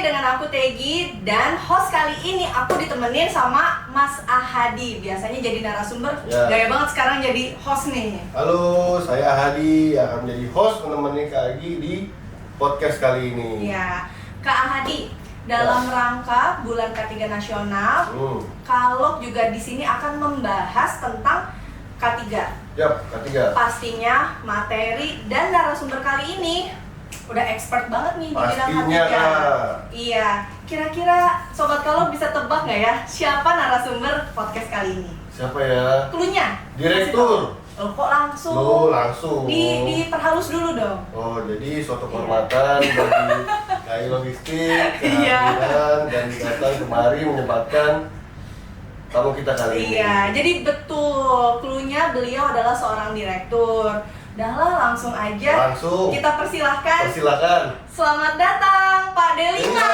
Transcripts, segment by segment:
dengan aku Tegi dan host kali ini aku ditemenin sama Mas Ahadi. Biasanya jadi narasumber, gaya banget sekarang jadi host nih. Halo, saya Ahadi yang akan menjadi host menemani Kak Agi di podcast kali ini. Ya, Kak Ahadi, dalam rangka Bulan K3 Nasional, Kalok juga di sini akan membahas tentang K3. Yap, K3. Pastinya materi dan narasumber kali ini udah expert banget nih di bidang Pastinya, K3. Iya, kira-kira Sobat Kalok bisa tebak nggak ya siapa narasumber podcast kali ini? Siapa ya? Cluenya? Direktur. Oh, kok langsung? Langsung. Diperhalus dulu dong. Oh, jadi suatu kehormatan bagi KAI Logistik, Iya. kehadiran dan datang kemari menyempatkan tamu kita kali ini. Iya, jadi betul. Cluenya beliau adalah seorang direktur. Dahlah, langsung aja. Langsung. Kita persilahkan. Silakan. Selamat datang, Pak Delima.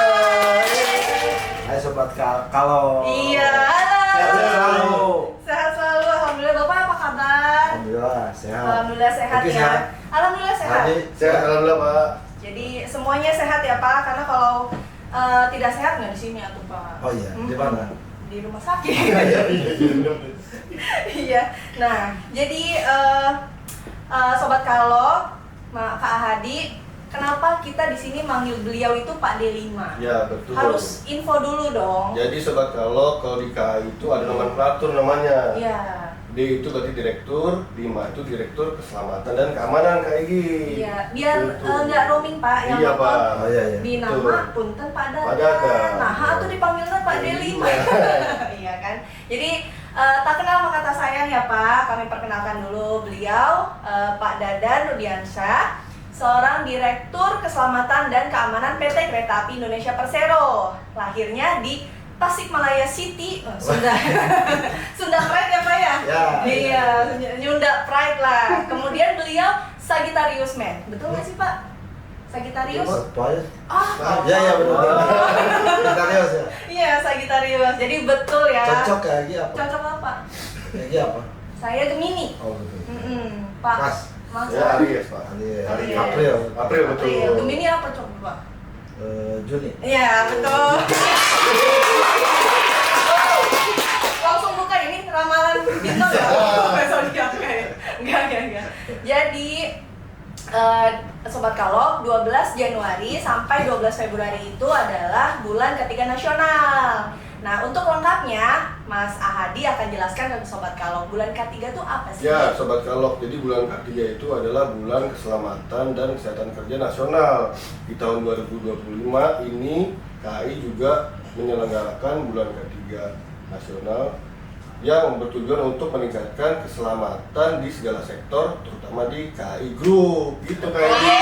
Hai Sobat Kalok. Iya, halo. Sehat selalu. Sehat selalu, alhamdulillah. Bapak apa kabar? Alhamdulillah sehat. Alhamdulillah sehat Oke, ya. sehat. Alhamdulillah sehat. Tadi Sehat, alhamdulillah, Pak. Jadi semuanya sehat ya Pak, karena kalau tidak sehat nggak di sini atuh Pak. Oh iya, di mana? Di rumah sakit. Iya. Nah, jadi Sobat Kalok, Kak Ahadi, kenapa kita di sini manggil beliau itu Pak Delima? Ya, betul. Harus info dulu dong. Jadi Sobat Kalok, kalau di KAI itu ada nomenklatur namanya. Iya. D itu berarti direktur, 5 itu direktur keselamatan dan keamanan KAI. Iya, biar Gitu. nggak roaming Pak, yang Iya, nonton Pak. Oh iya iya. di nama Betul. punten Pak Pak Dadan. Dadan. Nah, tuh dipanggilnya Pak Delima. Iya. Iya kan? Jadi tak kenal maka kata sayang ya Pak. Kami perkenalkan dulu beliau, Pak Dadan Rudiansyah, seorang direktur keselamatan dan keamanan PT Kereta Api Indonesia Persero. Lahirnya di Tasikmalaya City, Sunda. Sunda Pride ya Pak ya? Ya. Iya, Sunda Pride lah. Kemudian beliau Sagittarius Man. Betul nggak sih Pak? Sagittarius? Itu aja. Ah, Ya ya benar. Sagittarius ya. iya Sagittarius. Jadi betul ya. Cocok kayak Agi apa? Cocok apa? Kayak Agi apa? Saya Gemini. Oh gitu. Pak. Pas. Mas. Ya, Aries, Pak. Aries. Aries. April. April, betul. April. Gemini apa coba Pak? Juni. Iya betul. Langsung buka ini ramalan bintang ya? Zodiak kayak. Enggak. Jadi Sobat Kalok, 12 Januari sampai 12 Februari itu adalah bulan ketiga nasional. Nah, untuk lengkapnya, Mas Ahadi akan jelaskan ke Sobat Kalok, bulan K3 itu apa sih? Ya, Sobat Kalok, jadi bulan K3 itu adalah bulan keselamatan dan kesehatan kerja nasional. Di tahun 2025 ini KAI juga menyelenggarakan bulan K3 nasional yang bertujuan untuk meningkatkan keselamatan di segala sektor, terutama di KAI Group. Gitu kayaknya.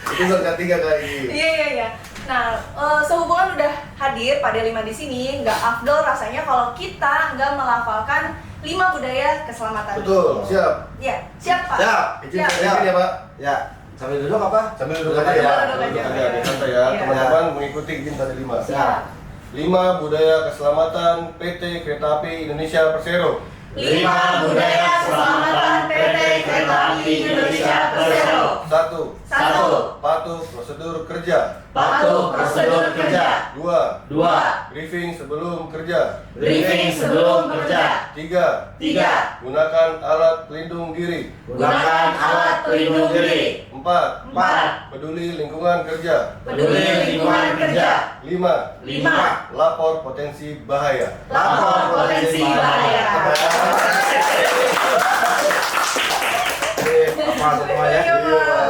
Itu bulan K3 KAI. Iya. Nah, sehubungan udah hadir Pak Delima di sini, nggak afdol rasanya kalau kita nggak melafalkan 5 budaya keselamatan. Betul, siap. Iya, siap Pak. Siap. Izin ya, Pak. Ya. Sambil duduk apa? Sambil duduk aja ya, Pak. Duduk aja. Duduk aja, santai ya. Iya. Teman-teman mengikuti izin tadi 5. Siap. 5 budaya keselamatan PT Kereta Api Indonesia Persero. 5 budaya keselamatan PT Kereta Api Indonesia Persero. 1. 1. Patuh prosedur kerja. Patuh prosedur kerja. 2. 2. Briefing sebelum kerja. Briefing sebelum kerja. 3. 3. Gunakan alat pelindung diri. Gunakan alat pelindung diri. 4. 4. Peduli lingkungan kerja. Peduli lingkungan kerja. 5. 5. Lapor potensi bahaya. Lapor potensi bahaya. Apa semua ya? Iya, Pak.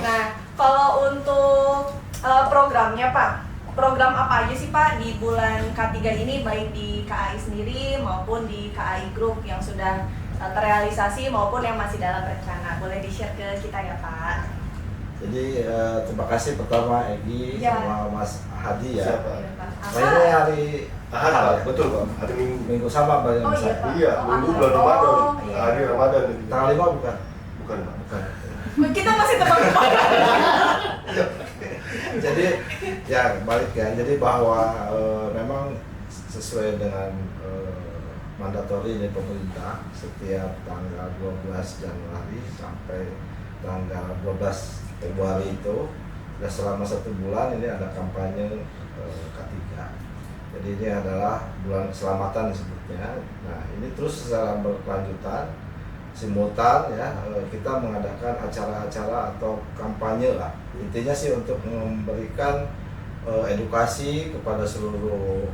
Nah, kalau untuk programnya Pak, program apa aja sih Pak di bulan K3 ini, baik di KAI sendiri maupun di KAI Group yang sudah terrealisasi maupun yang masih dalam rencana? Boleh di-share ke kita ya Pak? Jadi terima kasih pertama Egi Ya. sama Mas Hadi ya. Siapa? Iya, Pak. Nah, ini hari Ahad, Pak. Betul, Pak. Hari Minggu. Minggu sama Mbak. Oh iya Pak. Iya, Oh, Minggu Ahad. bulan Ramadan. Oh, iya. Hari Ramadan. Tanggal 5 bukan? Bukan, Pak. Bukan. Kita masih tebak-tebak. Jadi ya balik ya. Jadi bahwa memang sesuai dengan mandatori dari pemerintah setiap tanggal 12 Januari sampai tanggal 12 Februari itu. Dan selama 1 bulan ini ada kampanye K3. Jadi ini adalah bulan keselamatan disebutnya. Nah ini terus secara berkelanjutan, simultan ya, kita mengadakan acara-acara atau kampanye lah. Intinya sih untuk memberikan edukasi kepada seluruh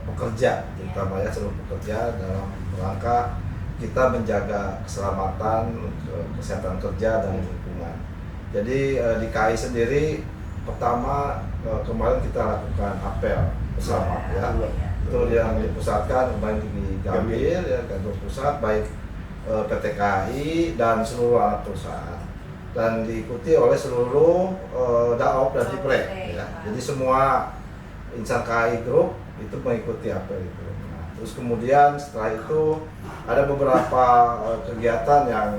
pekerja, utamanya seluruh pekerja dalam rangka kita menjaga keselamatan, kesehatan kerja dan lingkungan. Jadi di KAI sendiri pertama kemarin kita lakukan apel bersama ya. Itu yang dipusatkan kemarin di Gambir ya, kantor pusat baik PT KAI dan seluruh anak perusahaan, dan diikuti oleh seluruh Daop dan Diprek ya. Jadi semua insan KAI Group itu mengikuti apel itu. Nah, terus kemudian setelah itu ada beberapa kegiatan yang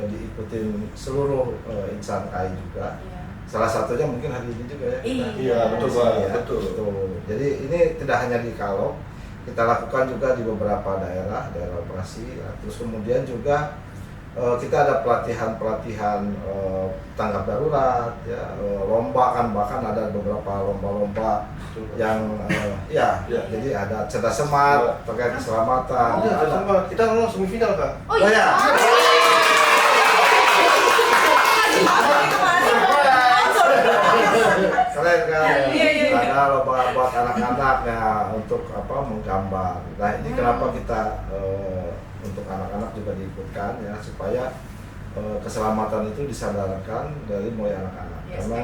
diikuti seluruh insan KAI juga. Salah satunya mungkin hari ini juga ya. Iya, betul Pak. Ya, Betul. Jadi ini tidak hanya di Kalong, kita lakukan juga di beberapa daerah operasi ya. Terus kemudian juga kita ada pelatihan tanggap darurat ya, lomba kan, bahkan ada beberapa lomba-lomba yang ya, jadi ada cerdas smart terkait keselamatan. Kita lolos semifinal Kak. Oh iya. Keren kan? Iya. Ada lomba buat anak-anak ya, untuk menggambar. Nah ini kenapa kita untuk anak-anak juga diikutkan ya, supaya keselamatan itu disadarkan dari mulai anak-anak. Karena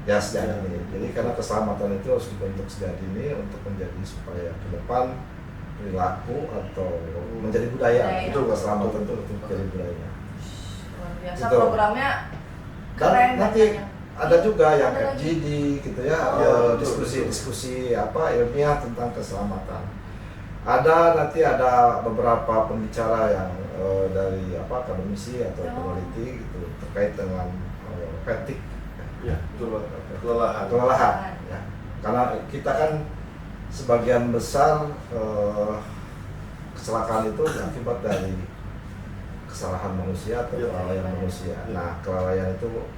ya sejak dini. Jadi karena keselamatan itu harus dibentuk sejak dini untuk menjadi supaya ke depan perilaku atau menjadi budaya. Itu keselamatan itu menjadi budaya. Luar biasa Gitu. programnya Dan keren. nanti ada juga yang Ada FGD gitu ya, diskusi ilmiah tentang keselamatan. Nanti ada beberapa pembicara yang dari akademisi atau peneliti gitu terkait dengan fatigue. Iya, betul Pak. Kelelahan ya. Karena kita kan sebagian besar kecelakaan itu akibat dari kesalahan manusia atau kelalaian manusia. Nah, kelalaian itu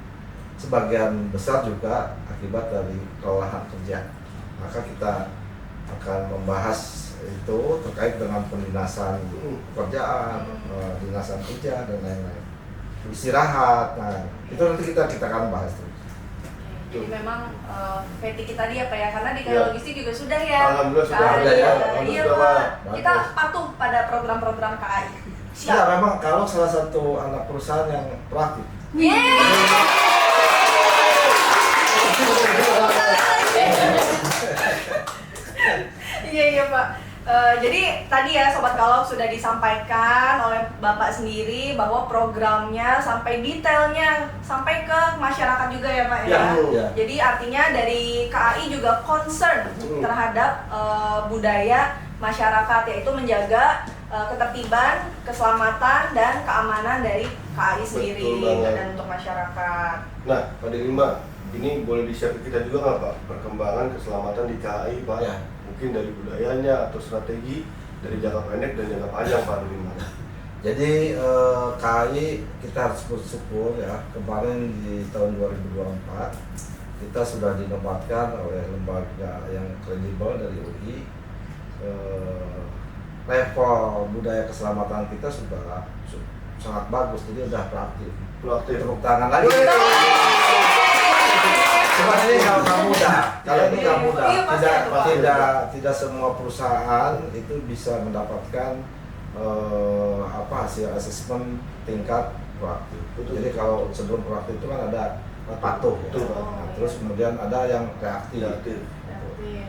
sebagian besar juga akibat dari kelelahan kerja. Maka kita akan membahas itu terkait dengan pendinasan pekerjaan, dinasan kerja dan lain-lain. Istirahat. Nah, itu nanti kita akan bahas terus. Jadi memang fatigue tadi ya Pak ya, karena di Ya. KAI Logistik juga sudah ya. Alhamdulillah sudah KAI, ada ya. Iya Alhamdulillah, Pak. Kita Bagus. patuh pada program-program KAI. Ya, memang kalau salah satu anak perusahaan yang proaktif. Iya Pak. Jadi tadi ya Sobat Kalong sudah disampaikan oleh Bapak sendiri bahwa programnya sampai detailnya sampai ke masyarakat juga ya Pak ya. Ya. Jadi artinya dari KAI juga concern terhadap budaya masyarakat, yaitu menjaga ketertiban, keselamatan dan keamanan dari KAI sendiri banget. dan untuk masyarakat. Nah, Pak Delima, ini boleh di-share ke kita juga nggak Pak perkembangan keselamatan di KAI Pak? Ya. Mungkin dari budayanya atau strategi dari jangka pendek dan jangka panjang Pak Delima. Jadi KAI kita harus bersyukur ya, kemarin di tahun 2024 kita sudah dinobatkan oleh lembaga yang kredibel dari UI. Level budaya keselamatan kita sudah sangat bagus, jadi udah proaktif. Tepuk tangan lagi. Sebenarnya ini nggak mudah. Kalau ini nggak mudah, Iya, pasti tidak semua perusahaan itu bisa mendapatkan hasil asesmen tingkat proaktif. Betul. Jadi kalau sebelum proaktif itu kan ada patuh, Betul, ya. Pak. Nah, terus kemudian ada yang reaktif. Reaktif.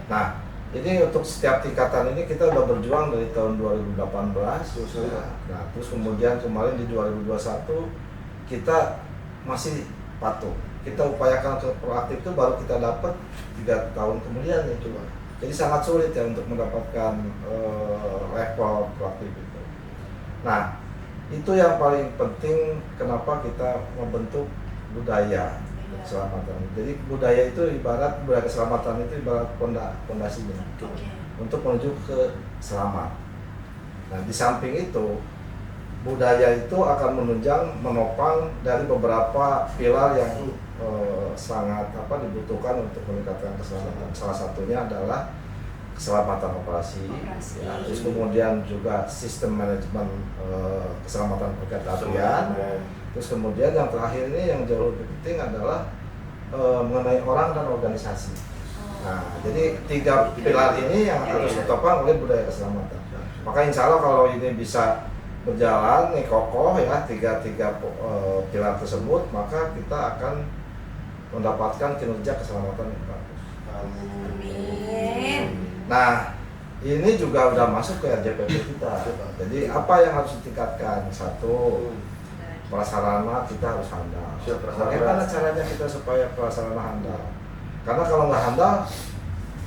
Nah, ini untuk setiap tingkatan ini kita udah berjuang dari tahun 2018. Nah, terus kemudian kemarin di 2021 kita masih patuh. Kita upayakan ke proaktif itu baru kita dapat 3 tahun kemudian itu. Jadi sangat sulit ya untuk mendapatkan level proaktif itu. Nah, itu yang paling penting kenapa kita membentuk budaya keselamatan. Jadi budaya itu ibarat, budaya keselamatan itu ibarat pondasinya untuk menuju ke selamat. Nah, di samping itu budaya itu akan menopang dari beberapa pilar yang sangat dibutuhkan untuk meningkatkan keselamatan. Salah satunya adalah keselamatan operasi. Ya, terus kemudian juga sistem manajemen keselamatan perkereta apian. Terus kemudian yang terakhir ini yang jauh lebih penting adalah mengenai orang dan organisasi. Nah, jadi 3 pilar ini yang harus ditopang oleh budaya keselamatan. Maka insya Allah kalau ini bisa berjalan nih kokoh ya tiga pilar tersebut, maka kita akan mendapatkan kinerja keselamatan yang bagus. Amin. Nah, ini juga udah masuk ke RJPP kita. Jadi apa yang harus ditingkatkan? Satu, prasarana kita harus handal. Bagaimana caranya kita supaya prasarana handal? Karena kalau nggak handal,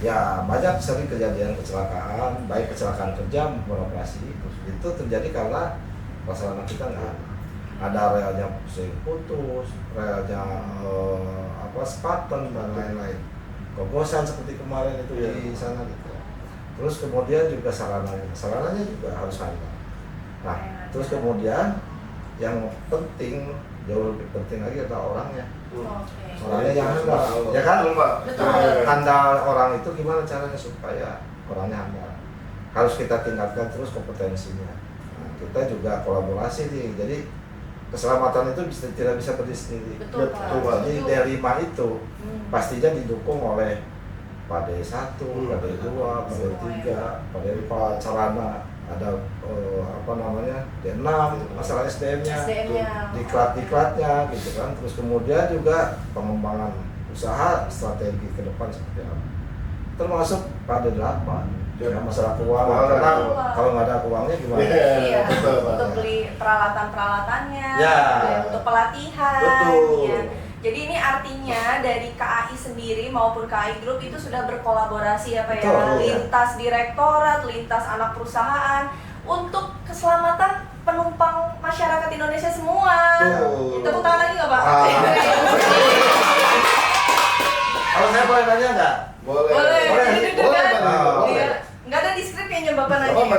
ya banyak sering kejadian kecelakaan, baik kecelakaan kerja maupun operasi. Itu terjadi karena prasarana kita nggak ada relnya putus, relnya sepaten dan lain-lain. Kokosan seperti kemarin itu di sana gitu. Terus kemudian juga sarananya juga harus handal. Nah, terus kemudian yang penting, jauh lebih penting lagi adalah orangnya. Orangnya yang handal, ya kan? Betul. Handal orang itu gimana caranya supaya orangnya handal? Harus kita tingkatkan terus kompetensinya. Nah, kita juga kolaborasi nih. Jadi keselamatan itu tidak bisa berdiri sendiri. Betul, Pak. Jadi D5 itu pastinya didukung oleh PAD 1, PAD 2, PAD 3, PAD 4, sarana ada D6, masalah SDM-nya, diklat-diklatnya gitu kan. Terus kemudian juga pengembangan usaha strategi ke depan seperti apa. Termasuk PAD 8. Ya, masalah keuangan, karena kalau nggak ada uangnya gimana? Iya, untuk beli peralatan-peralatannya, ya. Untuk pelatihan. Betul. Ya. Jadi ini artinya dari KAI sendiri maupun KAI Group itu sudah berkolaborasi ya Pak ya, Betul, lintas direktorat, lintas anak perusahaan untuk keselamatan penumpang masyarakat Indonesia semua. Betul. Tepuk tangan lagi nggak Pak? Kalau saya boleh nanya nggak? Boleh. Pak. Iya. Nggak ada di skrip kayaknya Bapak nanya.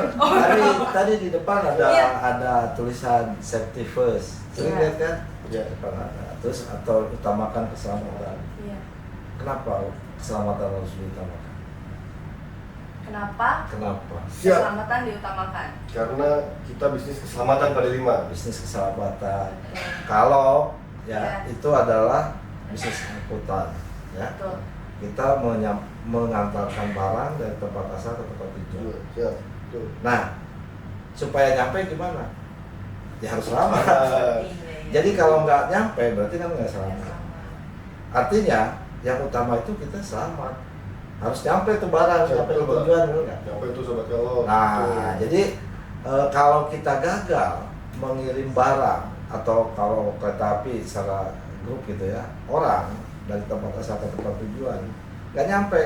Tadi di depan ada Iya. ada tulisan safety first. Sering Iya. lihat kan? Iya. Depan ada. Terus atau utamakan keselamatan. Iya. Kenapa keselamatan harus diutamakan? Kenapa? Siap. Keselamatan diutamakan. Karena kita bisnis keselamatan pada 5. Bisnis keselamatan. Kalau Iya. itu adalah bisnis angkutan, ya. Betul. Kita mengantarkan barang dari tempat asal ke tempat tujuan. Siap. Betul. Nah, supaya nyampe gimana? Ya harus selamat. Iya. Jadi kalau nggak nyampe berarti kan nggak selamat. Artinya yang utama itu kita selamat. Harus nyampe tuh barang, nyampe ke tujuan, benar nggak? Nyampe itu sobat kalau. Nah, jadi kalau kita gagal mengirim barang atau kalau kereta api secara grup gitu ya, orang dari tempat asal ke tempat tujuan nggak nyampe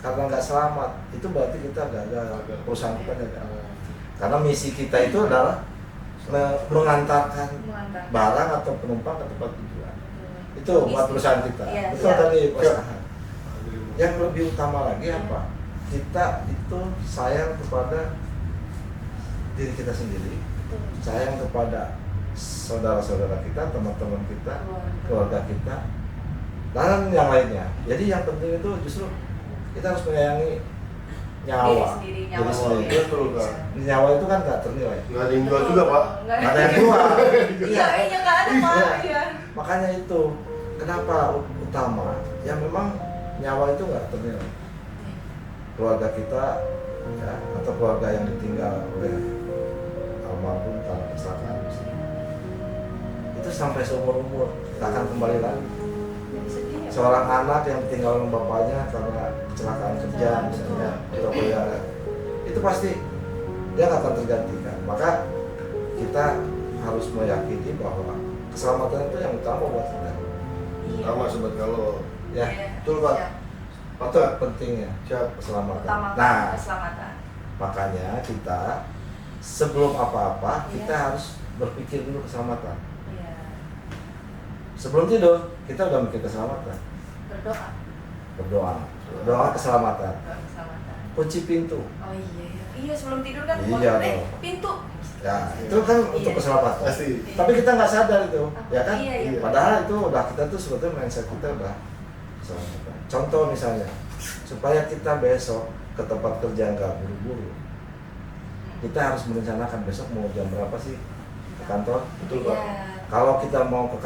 karena nggak selamat, itu berarti kita gagal, perusahaan kita gagal. Karena misi kita itu adalah mengantarkan barang atau penumpang ke tempat tujuan. Itu buat perusahaan kita. Iya, Betul siap. tadi perusahaan. Yang lebih utama lagi apa? Kita itu sayang kepada diri kita sendiri, sayang kepada saudara-saudara kita, teman-teman kita, keluarga kita, dan yang lainnya. Jadi yang penting itu justru kita harus menyayangi nyawa. Diri Diri sendiri. ya. Betul, Kak. Nyawa itu kan nggak ternilai. Nggak ada yang jual juga, Pak. Nggak Nggak ada yang jual. Iya, kayaknya nggak ada Pak. Iya. Iya. Makanya itu kenapa utama? Ya memang nyawa itu nggak ternilai. Keluarga kita ya, atau keluarga yang ditinggal oleh almarhum karena kecelakaan itu sampai seumur umur tak akan kembali lagi. Sedih ya, Pak. Seorang anak yang ditinggal oleh bapaknya karena kecelakaan kerja misalnya atau keluarga, itu pasti dia nggak akan tergantikan. Maka kita harus meyakini bahwa keselamatan itu yang utama buat kita. Iya. Sama sobat kalau. Ya, Iya. Betul, Pak. Siap. itu pentingnya Siap. keselamatan. Utamakan Nah, keselamatan. makanya kita sebelum apa-apa Iya. kita harus berpikir dulu keselamatan. Iya. Sebelum tidur kita udah mikir keselamatan, Berdoa. berdoa, doa keselamatan, Doa keselamatan. kunci pintu. Oh iya. Iya, sebelum tidur kan Iya, dong. pintu. Ya, itu kan untuk Iya. keselamatan. Pasti. Tapi kita nggak sadar itu, ya kan? Iya, iya. Padahal itu udah kita tuh sebetulnya mindset kita udah keselamatan. Contoh misalnya, supaya kita besok ke tempat kerja nggak buru-buru, kita harus merencanakan besok mau jam berapa sih ke kantor. Betul Pak. Iya. Kalau kita mau ke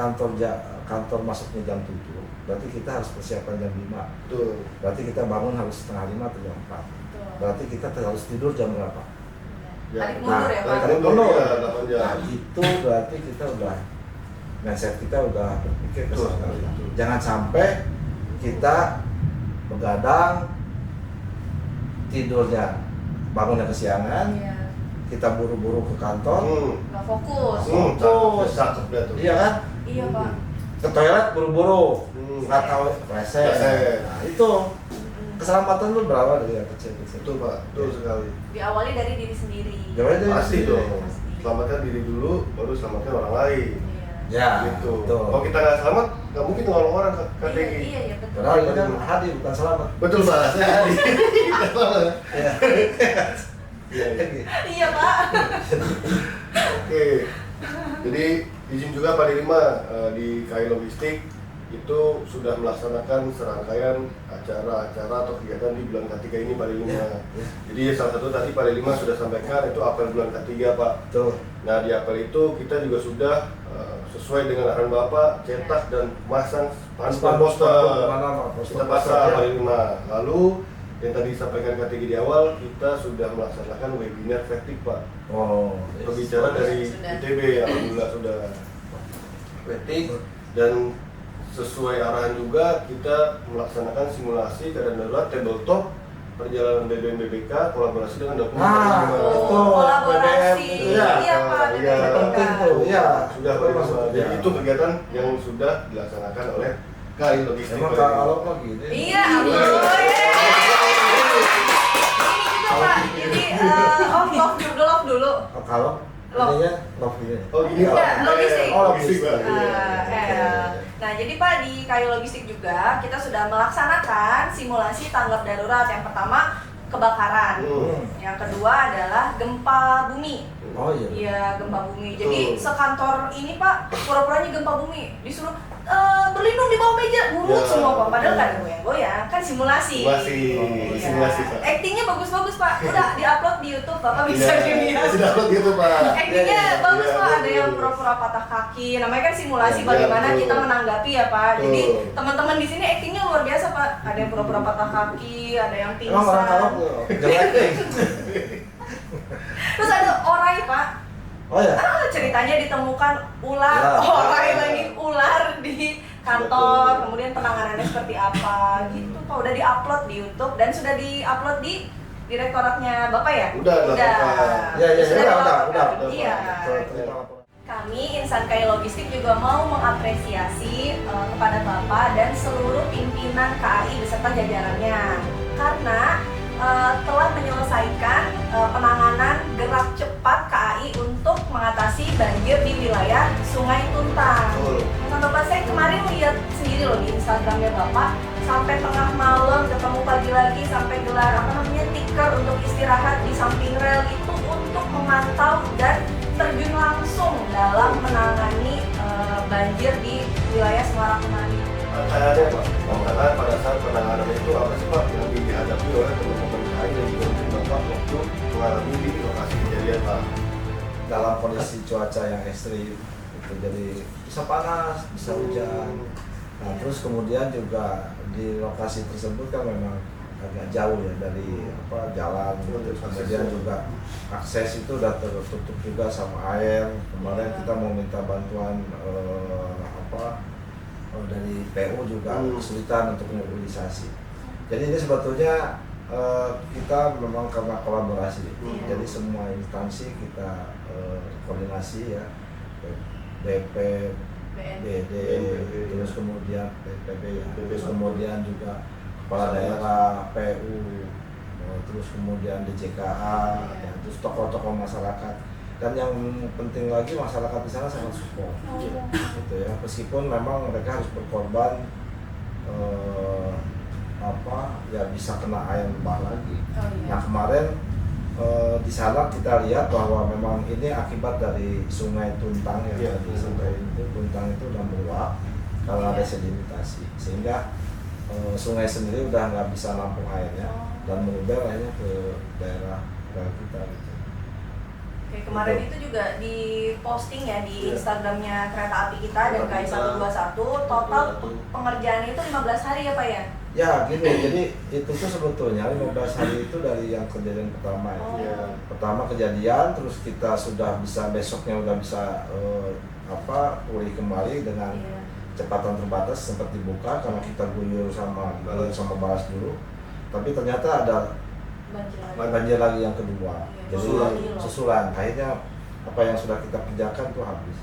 kantor masuknya jam 7, berarti kita harus persiapan jam 5. Betul. Berarti kita bangun harus setengah 5 atau jam 4. Betul. Berarti kita harus tidur jam berapa? Ya. Tarik mundur ya, Pak. Tarik mundur ya, 8 jam. Nah, itu berarti kita udah mindset kita udah berpikir ke Betul, sana. betul. Jangan sampai kita begadang, tidurnya bangunnya kesiangan, Iya. kita buru-buru ke kantor, Nggak fokus. Fokus. Cakep dah tuh. iya kan? Iya, Pak. Ke toilet buru-buru, nggak tahu Reset. reset. Nah, itu keselamatan lu berawal dari yang kecil-kecil. Betul Pak, betul sekali. Diawali dari diri sendiri. Jawabnya dari Pasti sendiri. dong. Selamatkan diri dulu, baru selamatkan orang lain. Iya. Ya, Gitu. betul. Kalau kita nggak selamat, nggak mungkin nolong orang KTG. Iya, iya, betul. Padahal ini kan hadir bukan selamat. Betul Pak, saya Adi. Ya. Iya, iya. Iya, Pak. Oke, jadi izin juga Pak Dirima di KAI Logistik itu sudah melaksanakan serangkaian acara-acara atau kegiatan di bulan ketiga ini Pak Dirima. Ya. Jadi salah satu tadi Pak Dirima sudah sampaikan itu apel bulan ketiga Pak. Betul. Nah di apel itu kita juga sudah sesuai dengan arahan Bapak cetak dan masang spanduk poster. Kita pasang Pak Dirima. Lalu yang tadi disampaikan KTG di awal kita sudah melaksanakan webinar praktik Pak. Oh, Berbicara dari Sudah. ITB, alhamdulillah sudah praktik dan sesuai arahan juga kita melaksanakan simulasi keadaan darurat tabletop perjalanan BBM BBK kolaborasi dengan dokumen Ah, Pak. itu Kolaborasi. BBM, Iya, iya. Pak. Iya. BBM. penting tuh, iya. Sudah Pak Dirma. Jadi Ya. itu kegiatan yang sudah dilaksanakan oleh KAI Logistik. Emang Pak Dirma. kalau lagi ini. Iya, ampun. Ini juga, Pak. Jadi love dulu. Kalau Love. ininya love ini. Oh gini Pak. Enggak, logistik. Oh, Logistik Pak. logistik. Iya. Nah, jadi Pak di KAI Logistik juga kita sudah melaksanakan simulasi tanggap darurat. Yang pertama kebakaran, yang kedua adalah gempa bumi. Oh iya. Iya, gempa bumi. Jadi Betul. sekantor ini Pak pura-puranya gempa bumi, disuruh berlindung di bawah meja, Ya. buruk semua Pak. Padahal kan goyang-goyang, kan simulasi. Simulasi. Iya. Simulasi, Pak. Actingnya bagus-bagus Pak. Udah diupload di YouTube, Bapak bisa Iya, dilihat. sudah upload gitu Pak. Actingnya bagus Iya, Pak, ada betul. yang pura-pura patah kaki. Namanya kan simulasi Iya, bagaimana betul. kita menanggapi ya Pak. Jadi Betul. teman-teman di sini actingnya luar biasa Pak. Ada yang pura-pura patah kaki, ada yang Emang orang kalau pingsan. jelek deh. Terus ada orai Pak. Oh ya. Ceritanya ditemukan ular, Ya. orai lagi ular di kantor. Betul. Kemudian penanganannya seperti apa gitu Pak. Udah diupload di YouTube dan sudah diupload di direktoratnya Bapak ya? Udah, Pak. Ya ya Sudah udah dilaporkan. udah, Iya. Terima laporan. Kami Insan KAI Logistik juga mau mengapresiasi kepada Bapak dan seluruh pimpinan KAI beserta jajarannya karena telah menyelesaikan penanganan gerak cepat KAI untuk mengatasi banjir di wilayah Sungai Tuntang. Betul. Nah, Bapak, saya kemarin lihat sendiri loh di Instagramnya Bapak sampai tengah malam ketemu pagi lagi sampai gelar tikar untuk istirahat di samping rel itu untuk memantau dan terjun langsung dalam menangani banjir di wilayah Semarang kemarin. Tantangannya Pak, tantangan pada saat penanganan itu apa sih Pak yang dihadapi oleh teman-teman KAI dan juga mungkin Bapak waktu mengalami di lokasi kejadian Pak? Dalam kondisi cuaca yang ekstrim itu jadi bisa panas, bisa hujan. Nah, terus kemudian juga di lokasi tersebut kan memang agak jauh ya dari jalan, terus kemudian juga akses itu udah tertutup juga sama air. Kemarin kita mau minta bantuan dari PU juga kesulitan untuk mobilisasi. Jadi ini sebetulnya kita memang karena kolaborasi, jadi semua instansi kita koordinasi ya, BP, BD, terus kemudian PPB, terus kemudian juga kepala daerah, PU, terus kemudian DJKA, ya, terus tokoh-tokoh masyarakat. Dan yang penting lagi masyarakat di sana sangat support, gitu ya. Meskipun memang mereka harus berkorban, ya bisa kena air bah lagi. Nah kemarin di sana kita lihat bahwa memang ini akibat dari Sungai Tuntang ya, Iya, di sungai itu Tuntang itu udah meluap karena ada sedimentasi, sehingga sungai sendiri udah nggak bisa nampung airnya dan meluber akhirnya ke daerah kita gitu. Oke, kemarin itu juga di posting ya di Iya. Instagramnya Kereta Api kita dan Kereta KAI kita. 121, total 121. pengerjaan itu 15 hari ya Pak ya? Ya gini, jadi itu tuh sebetulnya 15 hari itu dari yang kejadian pertama ya. Oh. Iya. Pertama kejadian, terus kita sudah bisa besoknya udah bisa pulih kembali dengan Iya. kecepatan terbatas sempat dibuka karena kita guyur sama balas dulu. Tapi ternyata ada Banjir lagi. banjir lagi yang kedua. Iya, Jadi susulan. Akhirnya apa yang sudah kita kerjakan tuh habis.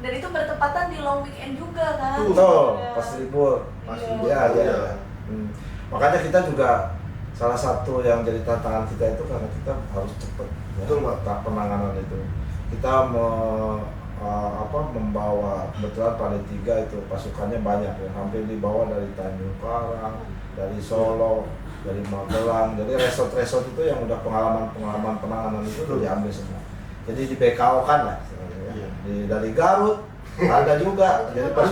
Dan itu bertepatan di long weekend juga kan? Betul, Iya. pas libur. Pas Iya. libur. Ya, Iya. ya. Makanya kita juga salah satu yang jadi tantangan kita itu karena kita harus cepat Betul, Pak. penanganan itu. Kita membawa kebetulan pada 3 itu pasukannya banyak ya, hampir dibawa dari Tanjung Karang, dari Solo, dari Magelang. Jadi resort-resort itu yang udah pengalaman penanganan itu udah diambil semua. Jadi di BKO kan lah, Iya. dari Garut ada juga. Jadi pas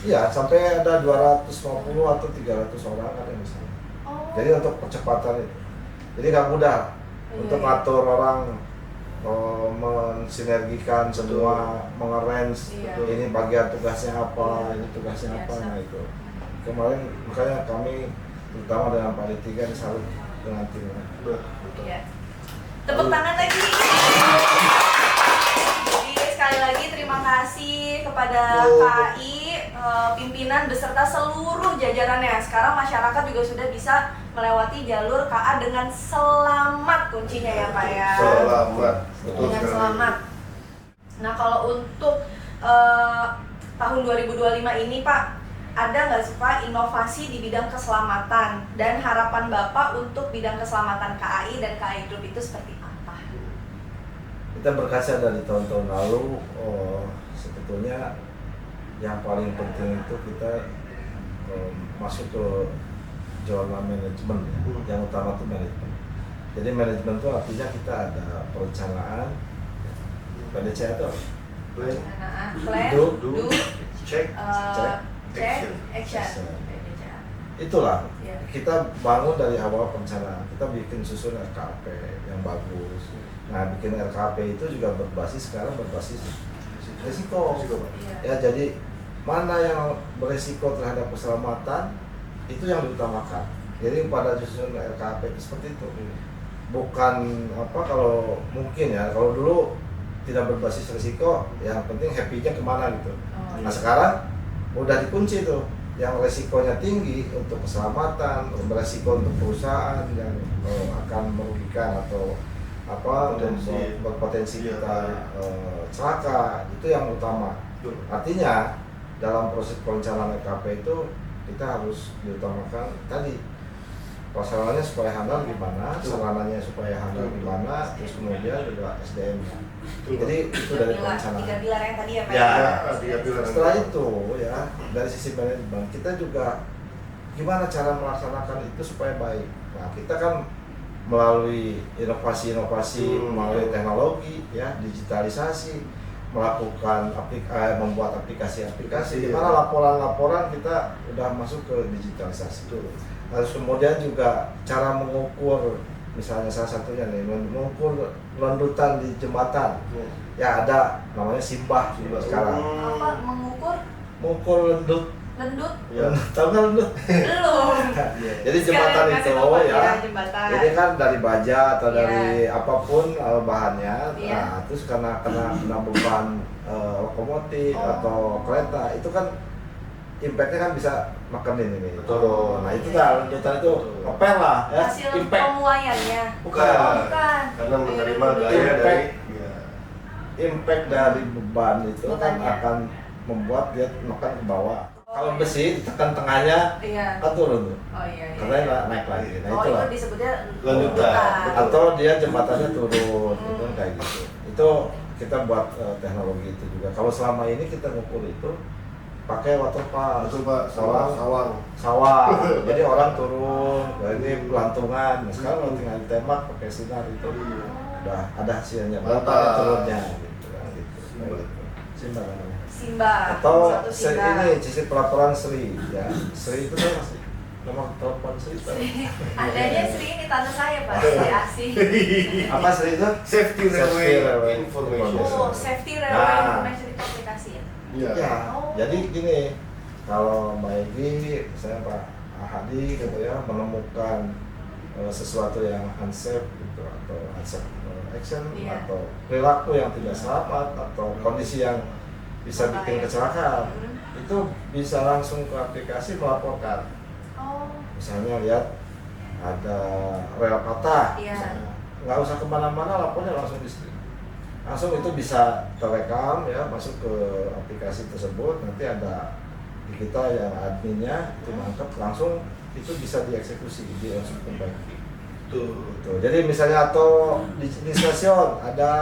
iya sampai ada 250 atau 300 orang ada di sana. Oh. Jadi untuk percepatan itu, jadi nggak mudah untuk Iya. ngatur orang, mensinergikan semua, mengarrange Iya. ini bagian tugasnya apa, Iya. ini tugasnya apa, Biasa. nah itu. Kemarin makanya kami terutama dengan Pak D3 salut dengan timnya. Betul. Iya. Tepuk tangan lagi. Jadi sekali lagi terima kasih kepada KAI, pimpinan beserta seluruh jajarannya. Sekarang masyarakat juga sudah bisa melewati jalur KA dengan selamat kuncinya ya Pak ya. Selamat. Betul Dengan sekali. selamat. Nah kalau untuk tahun 2025 ini Pak, ada nggak sih Pak inovasi di bidang keselamatan dan harapan Bapak untuk bidang keselamatan KAI dan KAI Group itu seperti apa? Kita berkaca dari tahun-tahun lalu, sebetulnya yang paling penting itu kita masuk ke zona manajemen ya. Yang utama itu manajemen. Jadi manajemen itu artinya kita ada perencanaan, PDC itu Plan, Plan, Do, do, check, check, action. action. itulah Iya. kita bangun dari awal perencanaan. Kita bikin susun RKP yang bagus. Nah, bikin RKP itu juga sekarang berbasis risiko. Iya. Ya, jadi mana yang beresiko terhadap keselamatan itu yang diutamakan. Jadi pada susun RKP itu seperti itu. Bukan kalau mungkin ya, kalau dulu tidak berbasis risiko, yang penting happy-nya kemana gitu. Oh, Nah sekarang udah dikunci tuh, yang resikonya tinggi untuk keselamatan, beresiko untuk perusahaan yang akan merugikan atau berpotensi Iya. kita celaka, itu yang utama. Artinya dalam proses perencanaan RKP itu kita harus diutamakan tadi prasarananya supaya handal gimana, sarananya supaya handal gimana, terus kemudian juga SDM. Jadi itu dari perencanaan. 3 pilar yang tadi ya Pak. Ya, tiga pilar. setelah itu ya dari sisi manajemen kita juga gimana cara melaksanakan itu supaya baik. Nah kita kan melalui inovasi-inovasi, melalui teknologi ya, digitalisasi, melakukan membuat aplikasi-aplikasi di mana laporan-laporan kita udah masuk ke digitalisasi. Terus kemudian juga cara mengukur, misalnya salah satunya nih, mengukur lendutan di jembatan. Ya ada namanya simbah sekarang. Apa Mengukur lendut. lendut? Ya. Tahu nggak lendut? Belum. Jadi jembatan Sekarang itu kasih tahu, ya. jembatan. Ini kan dari baja atau Iya. dari apapun bahannya. Iya. Nah, terus kena beban lokomotif Oh. atau kereta itu kan impactnya kan bisa makan ini. Betul. Nah itu dah lendutan itu ngepel lah ya. Hasil Impact. pemuaiannya. Bukan. Oh, bukan. Karena menerima Iya, gaya Impact. dari ya. Impact dari beban itu kan Bebannya. akan membuat dia makan ke bawah. Kalau besi ditekan tengahnya Iya. kan turun tuh. Oh iya. Karena naik lagi. Nah Oh itulah. itu disebutnya Lendutan. Atau dia jembatannya turun, Hmm. itu kayak gitu. Itu kita buat teknologi itu juga. Kalau selama ini kita ngukur itu pakai waterfall. Betul Pak, sawang. Sawah. Jadi orang turun, jadi pelantungan. Nah, sekarang kalau tinggal ditembak pakai sinar itu udah ada hasilnya. Berapa Mantap. turunnya gitu kan gitu. Simba namanya. Simba. Atau Satu Simba. ini sisi pelaporan Sri ya. Sri itu kan masih nomor telepon Sri. Adanya Sri ini tante saya Pak, Sri Asih. Apa Sri itu? Safety Railway Information. Oh, Safety Railway Nah. Information itu aplikasi ya? Iya. Ya, Oh. jadi gini, kalau Mbak Egy, saya Pak Hadi gitu ya, menemukan sesuatu yang unsafe gitu atau unsafe action Iya. atau perilaku yang tidak selamat atau kondisi yang bisa bikin kecelakaan, itu bisa langsung ke aplikasi melaporkan. Oh, Misalnya lihat ada rel patah, Iya. misalnya. Nggak usah kemana-mana, lapornya langsung di sini. Langsung itu bisa terekam ya, masuk ke aplikasi tersebut, nanti ada di kita yang adminnya itu nangkep, langsung itu bisa dieksekusi, diperbaiki. Tuh. Jadi misalnya atau di stasiun ada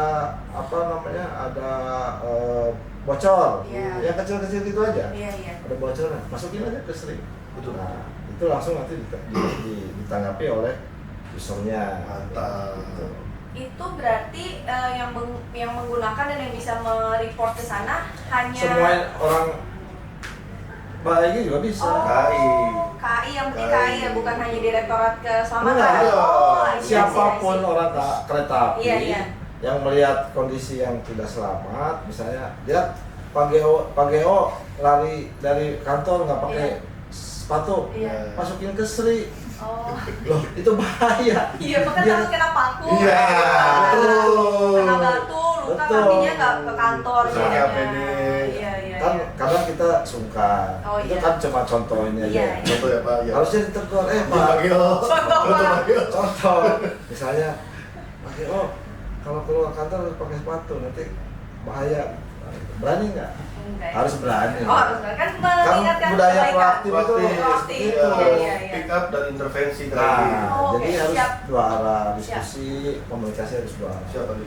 apa namanya, ada bocor, Iya. yang kecil-kecil itu aja, iya iya. ada bocornya, masukin aja ke Sri. Betul. Nah, itu langsung nanti ditanggapi oleh usernya. Mantap. Gitu. Itu berarti yang menggunakan dan yang bisa mereport ke sana hanya Semua orang baik juga bisa. Oh, KAI. KAI yang penting KAI. KAI ya, bukan hanya Direktorat Keselamatan. Enggak. Oh, I see, I see, I Siapapun see. orang kereta api Iya, iya. yang melihat kondisi yang tidak selamat, misalnya dia Pageo lari dari kantor nggak pakai Iya. sepatu, Iya. masukin ke Sri, Oh. loh itu bahaya. Iya, bahkan Dia- takut kena paku. Iya, betul. Kena batu, luka Betul. kakinya nggak ke kantor. Pakai soalnya. APD. Iya, iya. Kan iya. kadang kita sungkan, Oh, itu iya. kan cuma contoh ini aja. Iya, iya. Contoh ya Pak. Ya. Harusnya ditegur, Pak. Bagio. Contoh, Pak. Bagio. Contoh, misalnya, kalau keluar kantor harus pakai sepatu, nanti bahaya. Berani nggak? Enggak ya. Harus berani. Oh, harus berani. Kan Kan mengingatkan budaya kebaikan. proaktif itu Proaktif. itu. Iya, iya, iya. Pick up dan intervensi tadi. Nah, Oh, jadi oke, harus siap. dua arah diskusi, komunikasi harus dua arah. Siapa di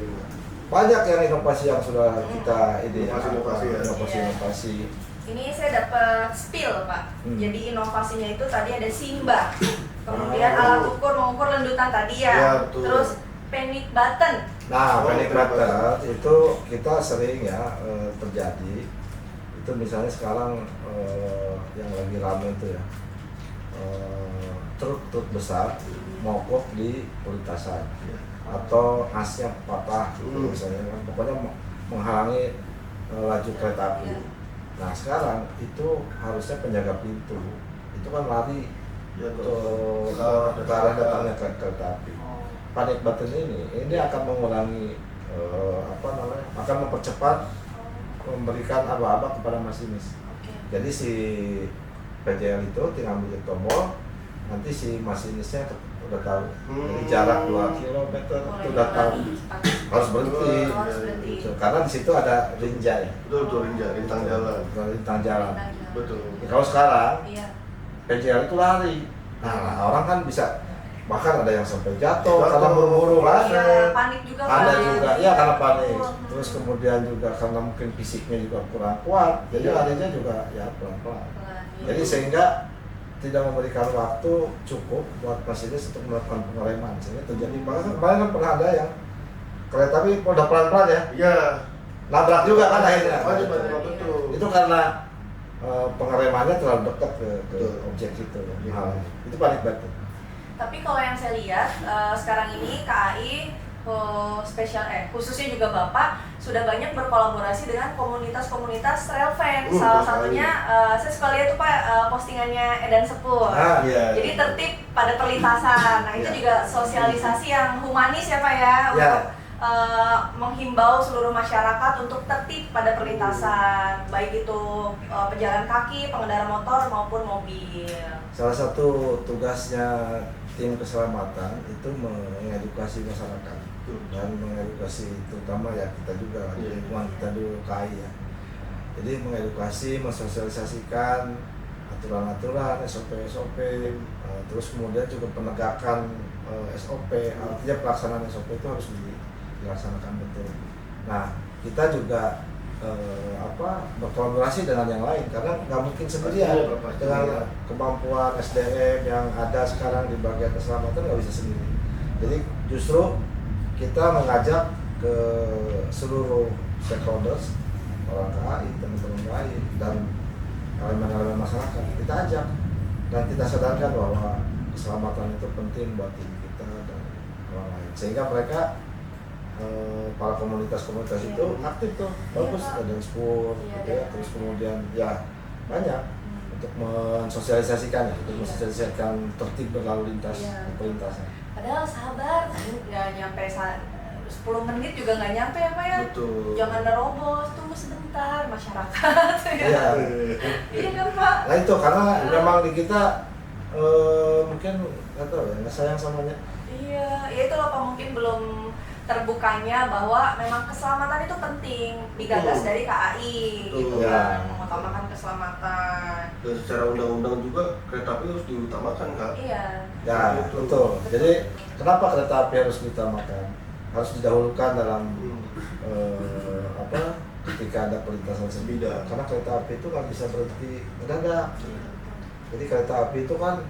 Banyak yang inovasi yang sudah kita ide Inovasi-inovasi ya. inovasi. Ini saya dapat spill Pak. Jadi inovasinya itu tadi ada Simba, kemudian Oh. alat ukur mengukur lendutan tadi ya, Ya, betul. terus panic button. Nah, Oh, panic panic button itu kita sering ya terjadi. Itu misalnya sekarang yang lagi ramai itu ya, truk besar mogok di perlintasan atau asnya patah gitu misalnya kan, pokoknya menghalangi laju kereta api. Iya. Nah sekarang itu harusnya penjaga pintu itu kan lari Ya, ke betul. ke arah datangnya kereta api. Panic button ini akan mengurangi akan mempercepat memberikan aba-aba kepada masinis. Oke. Jadi si PJL itu tinggal ambil tombol, nanti si masinisnya udah tahu. Jadi jarak 2 km itu udah tahu harus berhenti. Harus berhenti. Gitu. Karena di situ ada rinja ya, Betul, rintang jalan. rintang jalan. Betul. Kalau sekarang Iya. PJL itu lari. Nah, orang kan bisa bahkan ada yang sampai jatuh Jatuh. karena buru-buru kan. Iya, panik juga Ada Pak. juga, ya karena panik. Betul. Terus kemudian juga karena mungkin fisiknya juga kurang kuat, jadi larinya juga ya pelan-pelan. Jadi sehingga tidak memberikan waktu cukup buat masinis untuk melakukan pengereman, sehingga terjadi kemarin kan pernah ada yang kereta api udah pelan-pelan ya, Iya. nabrak juga kan akhirnya. Betul, betul. Itu karena pengeremannya terlalu dekat ke Betul. objek itu. Iya. Nah, itu panik button. Tapi kalau yang saya lihat sekarang ini KAI khususnya juga Bapak sudah banyak berkolaborasi dengan komunitas-komunitas trail fans. Salah satunya saya suka lihat tuh Pak postingannya Edan Sepur. Ah, Iya. Jadi tertib pada perlintasan. Nah, itu Iya. juga sosialisasi yang humanis ya Pak ya, Iya. untuk menghimbau seluruh masyarakat untuk tertib pada perlintasan, baik itu pejalan kaki, pengendara motor maupun mobil. Salah satu tugasnya tim keselamatan itu mengedukasi masyarakat dan mengedukasi terutama ya kita juga di lingkungan kita dulu KAI ya. Jadi mengedukasi, mensosialisasikan aturan-aturan, SOP, terus kemudian juga penegakan SOP, artinya pelaksanaan SOP itu harus dilaksanakan betul. Nah, kita juga berkolaborasi dengan yang lain karena nggak mungkin sendirian dengan kemampuan SDM yang ada sekarang di bagian keselamatan nggak bisa sendiri. Jadi justru kita mengajak ke seluruh stakeholders, orang KAI, teman-teman KAI dan elemen-elemen masyarakat kita ajak dan kita sadarkan bahwa keselamatan itu penting buat diri kita dan orang lain sehingga mereka para komunitas-komunitas itu aktif tuh bagus ada sport gitu ya terus kemudian ya banyak untuk mensosialisasikan untuk mensosialisasikan tertib berlalu lintas perlintasan. Padahal sabar nggak nyampe 10 menit juga nggak nyampe ya Pak ya. Betul. Jangan nerobos, tunggu sebentar masyarakat. Iya. Iya kan Pak. Nah itu karena memang di kita mungkin nggak tahu ya nggak sayang samanya. Iya, ya itu loh Pak mungkin belum terbukanya bahwa memang keselamatan itu penting digagas dari KAI gitu Ya. kan, mengutamakan keselamatan. Dan secara undang-undang juga kereta api harus diutamakan Kak. Iya. Ya betul. Jadi kenapa kereta api harus diutamakan? Harus didahulukan dalam ketika ada perlintasan sebidang. Karena kereta api itu nggak bisa berhenti mendadak. Jadi kereta api itu kan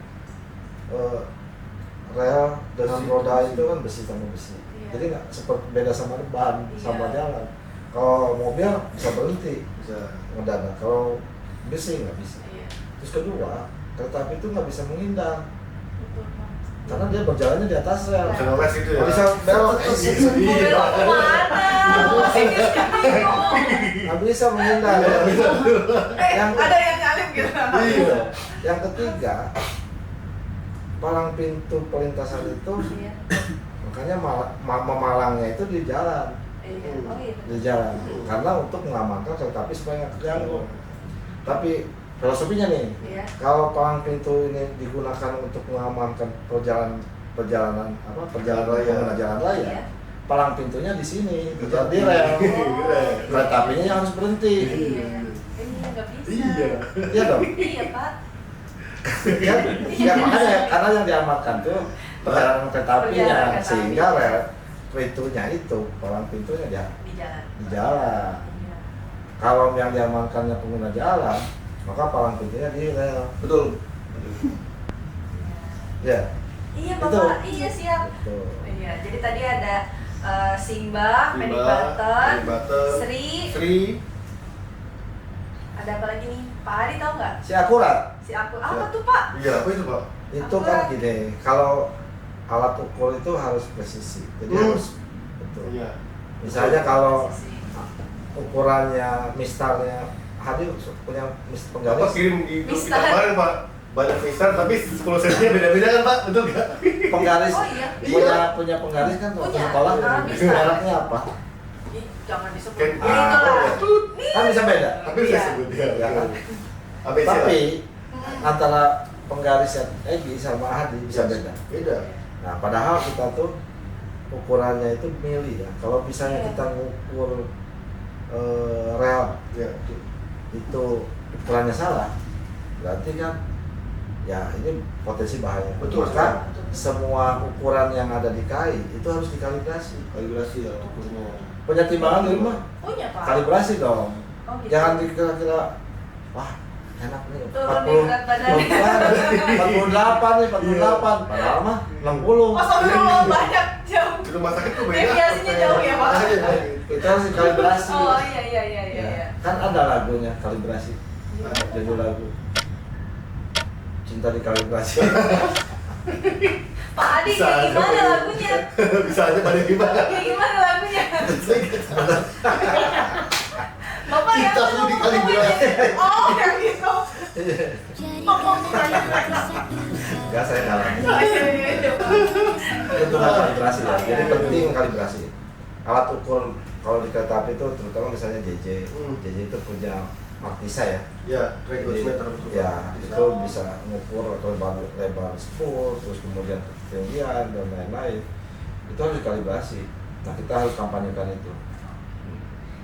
rel dengan roda itu kan besi sama besi. Jadi nggak seperti beda sama ban sama jalan. Kalau mobil bisa berhenti, bisa mendadak. Kalau besi nggak bisa. Terus kedua, kereta api itu nggak bisa menghindar karena dia berjalannya di atas rel. Bisa ngeles itu ya. Bisa belok. Mobil aku mana? Sinis kan bingung. Nggak bisa menghindar. Ada yang nyalip gitu. Iya. Yang ketiga, palang pintu perlintasan itu makanya memalangnya itu di jalan. Di jalan. Karena untuk mengamankan kereta api supaya nggak terganggu. Tapi filosofinya nih, kalau palang pintu ini digunakan untuk mengamankan perjalanan pengguna jalan raya, palang pintunya di sini, di rel. Kereta apinya yang harus berhenti. Iya, nggak bisa. Iya dong. Iya Pak. Ya makanya karena yang diamankan tuh perjalanan kereta apinya, sehingga rel pintunya itu palang pintunya Di jalan. di jalan. Kalau yang diamankannya pengguna jalan, maka palang pintunya di rel. Betul. Ya. Iya Bapak, iya siap. Betul. Iya, jadi tadi ada Simba, Panic Button, Sri, ada apa lagi nih? Pak Hadi tahu nggak? Si akurat. Si aku, apa tuh Pak? Iya, apa itu Pak? Itu kan gini, kalau alat ukur itu harus presisi. Jadi harus betul. Iya. Misalnya kalau ukurannya mistarnya Hadi punya penggaris. Apa kirim di grup kita kemarin Pak? Banyak mistar tapi 10 cm beda-beda kan Pak? Betul nggak? Penggaris. Oh iya. Punya penggaris kan waktu Punya. sekolah. Mistar. Mereknya apa? Ih, jangan disebut. Kan- Ya itulah. Kan bisa beda. Tapi bisa sebut ya. Ya kan? ABC lah. Tapi antara penggaris yang Egi sama Hadi bisa beda. Beda. Nah, padahal kita tuh ukurannya itu mili ya. Kalau misalnya kita ngukur rel Ya. itu ukurannya salah, berarti kan ya ini potensi bahaya. Betul, Maka semua ukuran yang ada di KAI itu harus dikalibrasi. Kalibrasi ya ukurnya. Punya timbangan di rumah? Punya Pak. Kalibrasi dong. Oh gitu. Jangan dikira-kira wah enak nih Turun nih berat badan. 48 nih 48 padahal mah 60. Oh astagfirullah, banyak jauh. Di rumah sakit tuh beda. Deviasinya jauh ya Pak. Kita harus kalibrasi. Oh iya. Kan ada lagunya kalibrasi. Judul lagu Cinta Dikalibrasi. Pak Adi kayak gimana lagunya? Bisa aja pada gimana? Kayak gimana lagunya? Bapak yang Cinta lu dikalibrasi. Oh yang gitu. Enggak, saya kalah. Iya. Itu kalibrasi ya. Jadi penting kalibrasi. Alat ukur kalau di kereta api itu terutama misalnya JJ. JJ itu punya markisa ya. Ya, regulometer betul. Ya, itu bisa mengukur lebar spool, terus kemudian ketinggian dan lain-lain. Itu harus dikalibrasi. Nah, kita harus kampanyekan itu.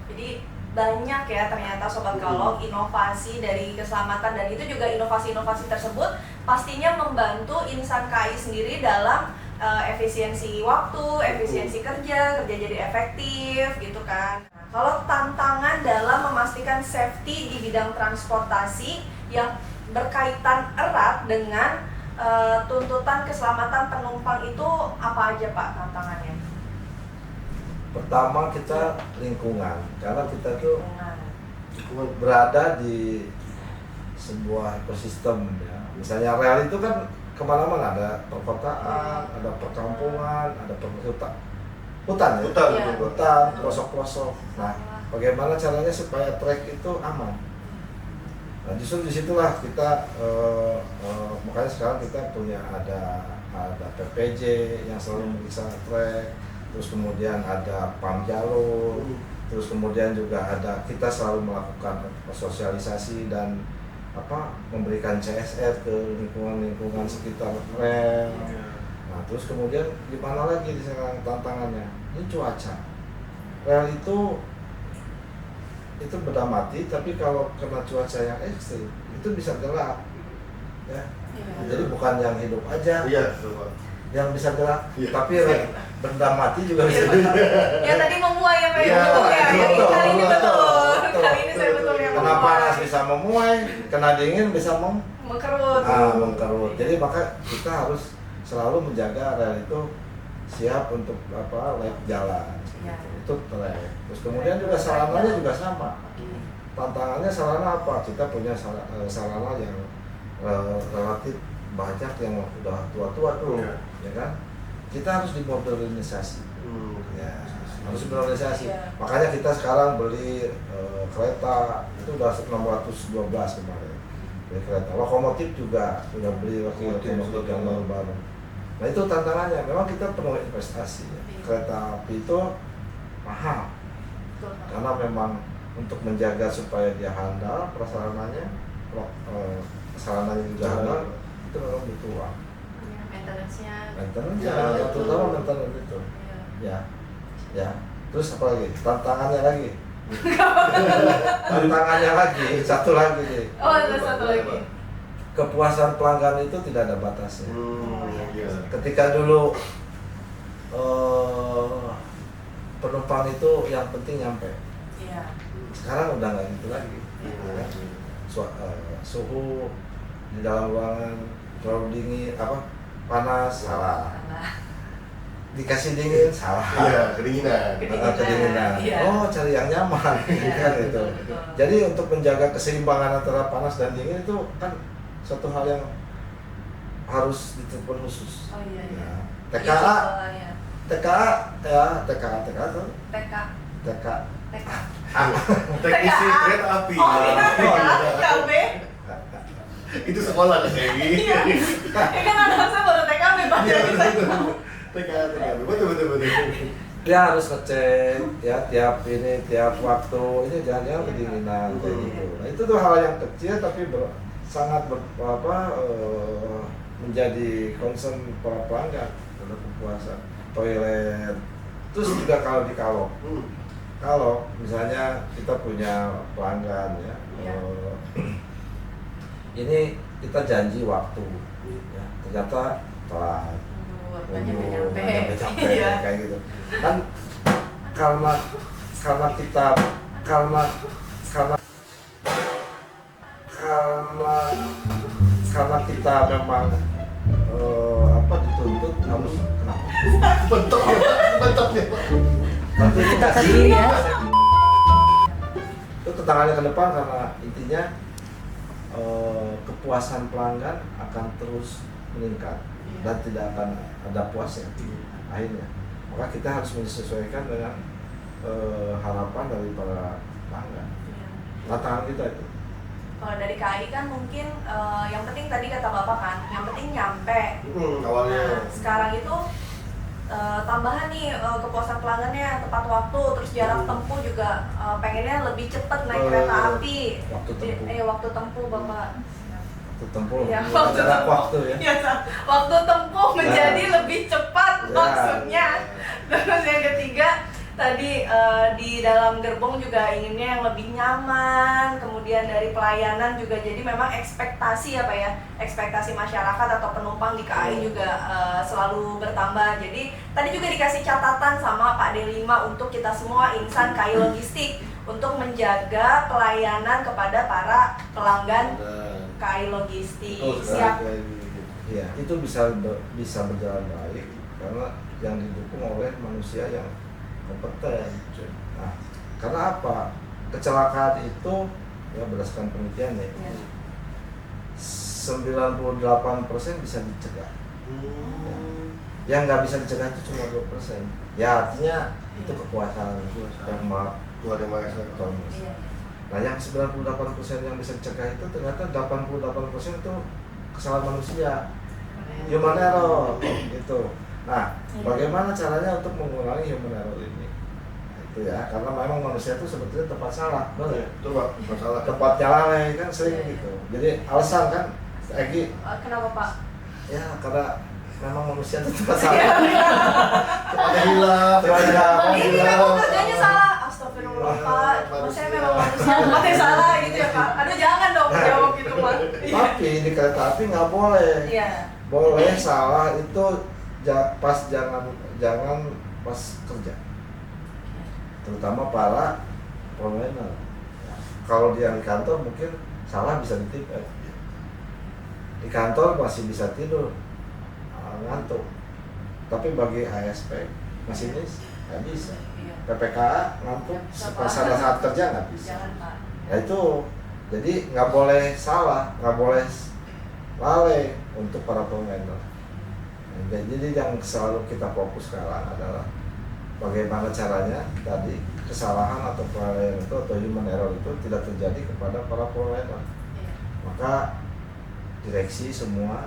Jadi banyak ya ternyata Sobat Kalog inovasi dari keselamatan dan itu juga inovasi-inovasi tersebut pastinya membantu insan KAI sendiri dalam efisiensi waktu, efisiensi kerja jadi efektif gitu kan. Nah, kalau tantangan dalam memastikan safety di bidang transportasi yang berkaitan erat dengan tuntutan keselamatan penumpang itu apa aja Pak tantangannya? Pertama kita lingkungan, karena kita tuh Lingkungan. berada di sebuah ekosistem ya. Misalnya rel itu kan kemana-mana, ada perkotaan, ada perkampungan, ada hutan ya? Hutan, Iya. Hutan, pelosok-pelosok. Nah, bagaimana caranya supaya trek itu aman? Nah, justru disitulah kita makanya sekarang kita punya ada PPJ yang selalu meriksa trek, terus kemudian ada pam jalur, terus kemudian juga ada kita selalu melakukan sosialisasi dan memberikan CSR ke lingkungan sekitar rel. Nah, terus kemudian gimana lagi di sekarang tantangannya? Ini cuaca. Rel itu benda mati, tapi kalau kena cuaca yang ekstrim itu bisa gelap ya. Jadi bukan yang hidup aja Iya, betul, Pak. yang bisa gelap, Iya. tapi benda mati juga bisa Iya, gelap. Ya tadi memuai ya Pak, Iya, betul ya. betul, Kali ini betul. betul. Kali ini saya betul yang Kena memuai. panas bisa memuai, kena dingin bisa Mengkerut. mengkerut. Jadi maka kita harus selalu menjaga rel itu siap untuk lap jalan. Iya. Itu trek. Terus kemudian juga sarananya juga sama. Tantangannya sarana apa? Kita punya sarana yang relatif banyak yang udah tua-tua tuh, Iya. ya kan? Kita harus dimodernisasi. Ya, harus dimodernisasi. Iya. Makanya kita sekarang beli kereta itu udah 612 kemarin. Beli kereta. Lokomotif juga sudah beli lokomotif yang baru. Nah, itu tantangannya. Memang kita perlu investasi. Ya. Iya. Kereta api itu mahal. Betul, Pak. Karena memang untuk menjaga supaya dia handal prasarananya, prasarananya juga handal, itu memang butuh uang. Iya, maintenance-nya. Maintenance Ya, ya, betul. terutama maintenance itu. Iya. Ya. Terus apa lagi? Tantangannya lagi. Tantangannya lagi, satu lagi nih. Oh, ada satu lagi. Kepuasan pelanggan itu tidak ada batasnya. Iya. Ketika dulu penumpang itu yang penting nyampe. Iya. Sekarang udah nggak gitu lagi. Iya. Suhu di dalam ruangan terlalu dingin, panas, salah. Dikasih dingin, salah. Iya, kedinginan. Kedinginan. Iya. Oh, cari yang nyaman, kan itu. Betul. Jadi untuk menjaga keseimbangan antara panas dan dingin itu kan suatu hal yang harus ditelepon khusus. Oh iya. Iya. Ya. Iya, iya. TKA tuh. TK. TK. Teknisi kereta api. Oh iya, TKB. Itu sekolah kayak gini. Iya. Ini kan anak saya baru TKB Pak. Iya, Jadi saya TKB. Betul. Dia harus ngecek ya tiap waktu ini jangan-jangan kedinginan kayak gitu. Nah, itu tuh hal yang kecil tapi sangat menjadi concern para pelanggan terhadap kepuasan. Toilet. Terus juga kalau di kalau misalnya kita punya pelanggan ya, Iya. ini kita janji waktu, ya, ternyata telat, nyampe. nyampe kayak gitu. Kan karena kita memang dituntut harus kenapa? Bentuknya. Tapi itu kasih itu tantangannya ke depan karena intinya kepuasan pelanggan akan terus meningkat dan tidak akan ada puasnya akhirnya. Maka kita harus menyesuaikan dengan harapan dari para pelanggan. Tantangan kita itu. Kalau dari KAI kan mungkin yang penting tadi kata Bapak kan, yang penting nyampe. Awalnya. Nah, sekarang itu tambahan nih kepuasan pelanggannya tepat waktu, terus jarak tempuh juga pengennya lebih cepat naik kereta api. Waktu tempuh. Waktu tempuh Bapak. Waktu tempuh. Ya, bukan jarak waktu ya. Ya, waktu tempuh menjadi lebih cepat Ya. maksudnya. Terus yang ketiga tadi di dalam gerbong juga inginnya yang lebih nyaman, kemudian dari pelayanan juga jadi memang ekspektasi apa ya, ekspektasi masyarakat atau penumpang di KAI juga selalu bertambah. Jadi tadi juga dikasih catatan sama Pak D5 untuk kita semua insan KAI Logistik untuk menjaga pelayanan kepada para pelanggan Dan KAI Logistik. betul Siap. sekali. Ya, itu bisa berjalan baik karena yang didukung oleh manusia yang kompeten. Nah, karena apa? Kecelakaan itu ya berdasarkan penelitian ya, Ya. 98% bisa dicegah. Yang nggak bisa dicegah itu cuma 2%. Ya artinya itu kekuasaan yang Tuhan yang Maha Esa. Iya. Nah yang 98% yang bisa dicegah itu ternyata 88% itu kesalahan manusia, human error gitu. Nah Iya. bagaimana caranya untuk mengurangi human error ini? Itu ya, karena memang manusia itu sebetulnya tempat salah, benar ya? Itu Pak, masalah. Tempatnya lalai kan sering Iya, iya. gitu. Jadi alasan kan, Egi, Kenapa Pak? ya karena memang manusia itu tempat Iya. salah. Tempatnya hilang. Ini memang kerjanya salah. Astagfirullah Pak. Saya memang manusia tempatnya salah gitu ya Pak. Aduh jangan dong jawab gitu Pak. Tapi di kereta api nggak boleh. Iya. Boleh salah itu pas jangan pas kerja. Terutama para pemainer. Kalau dia di kantor mungkin salah bisa ditipet. Di kantor masih bisa tidur, ngantuk. Tapi bagi ASP, masinis nggak bisa. Iya. PPKA ngantuk Nggak pas ada saat kerja nggak bisa. Jangan Pak. Nah itu, jadi nggak boleh salah, nggak boleh lalai untuk para pemainer. Nah, jadi yang selalu kita fokus sekarang adalah bagaimana caranya tadi kesalahan atau kelalaian itu atau human error itu tidak terjadi kepada para pemainer. Iya. Maka direksi semua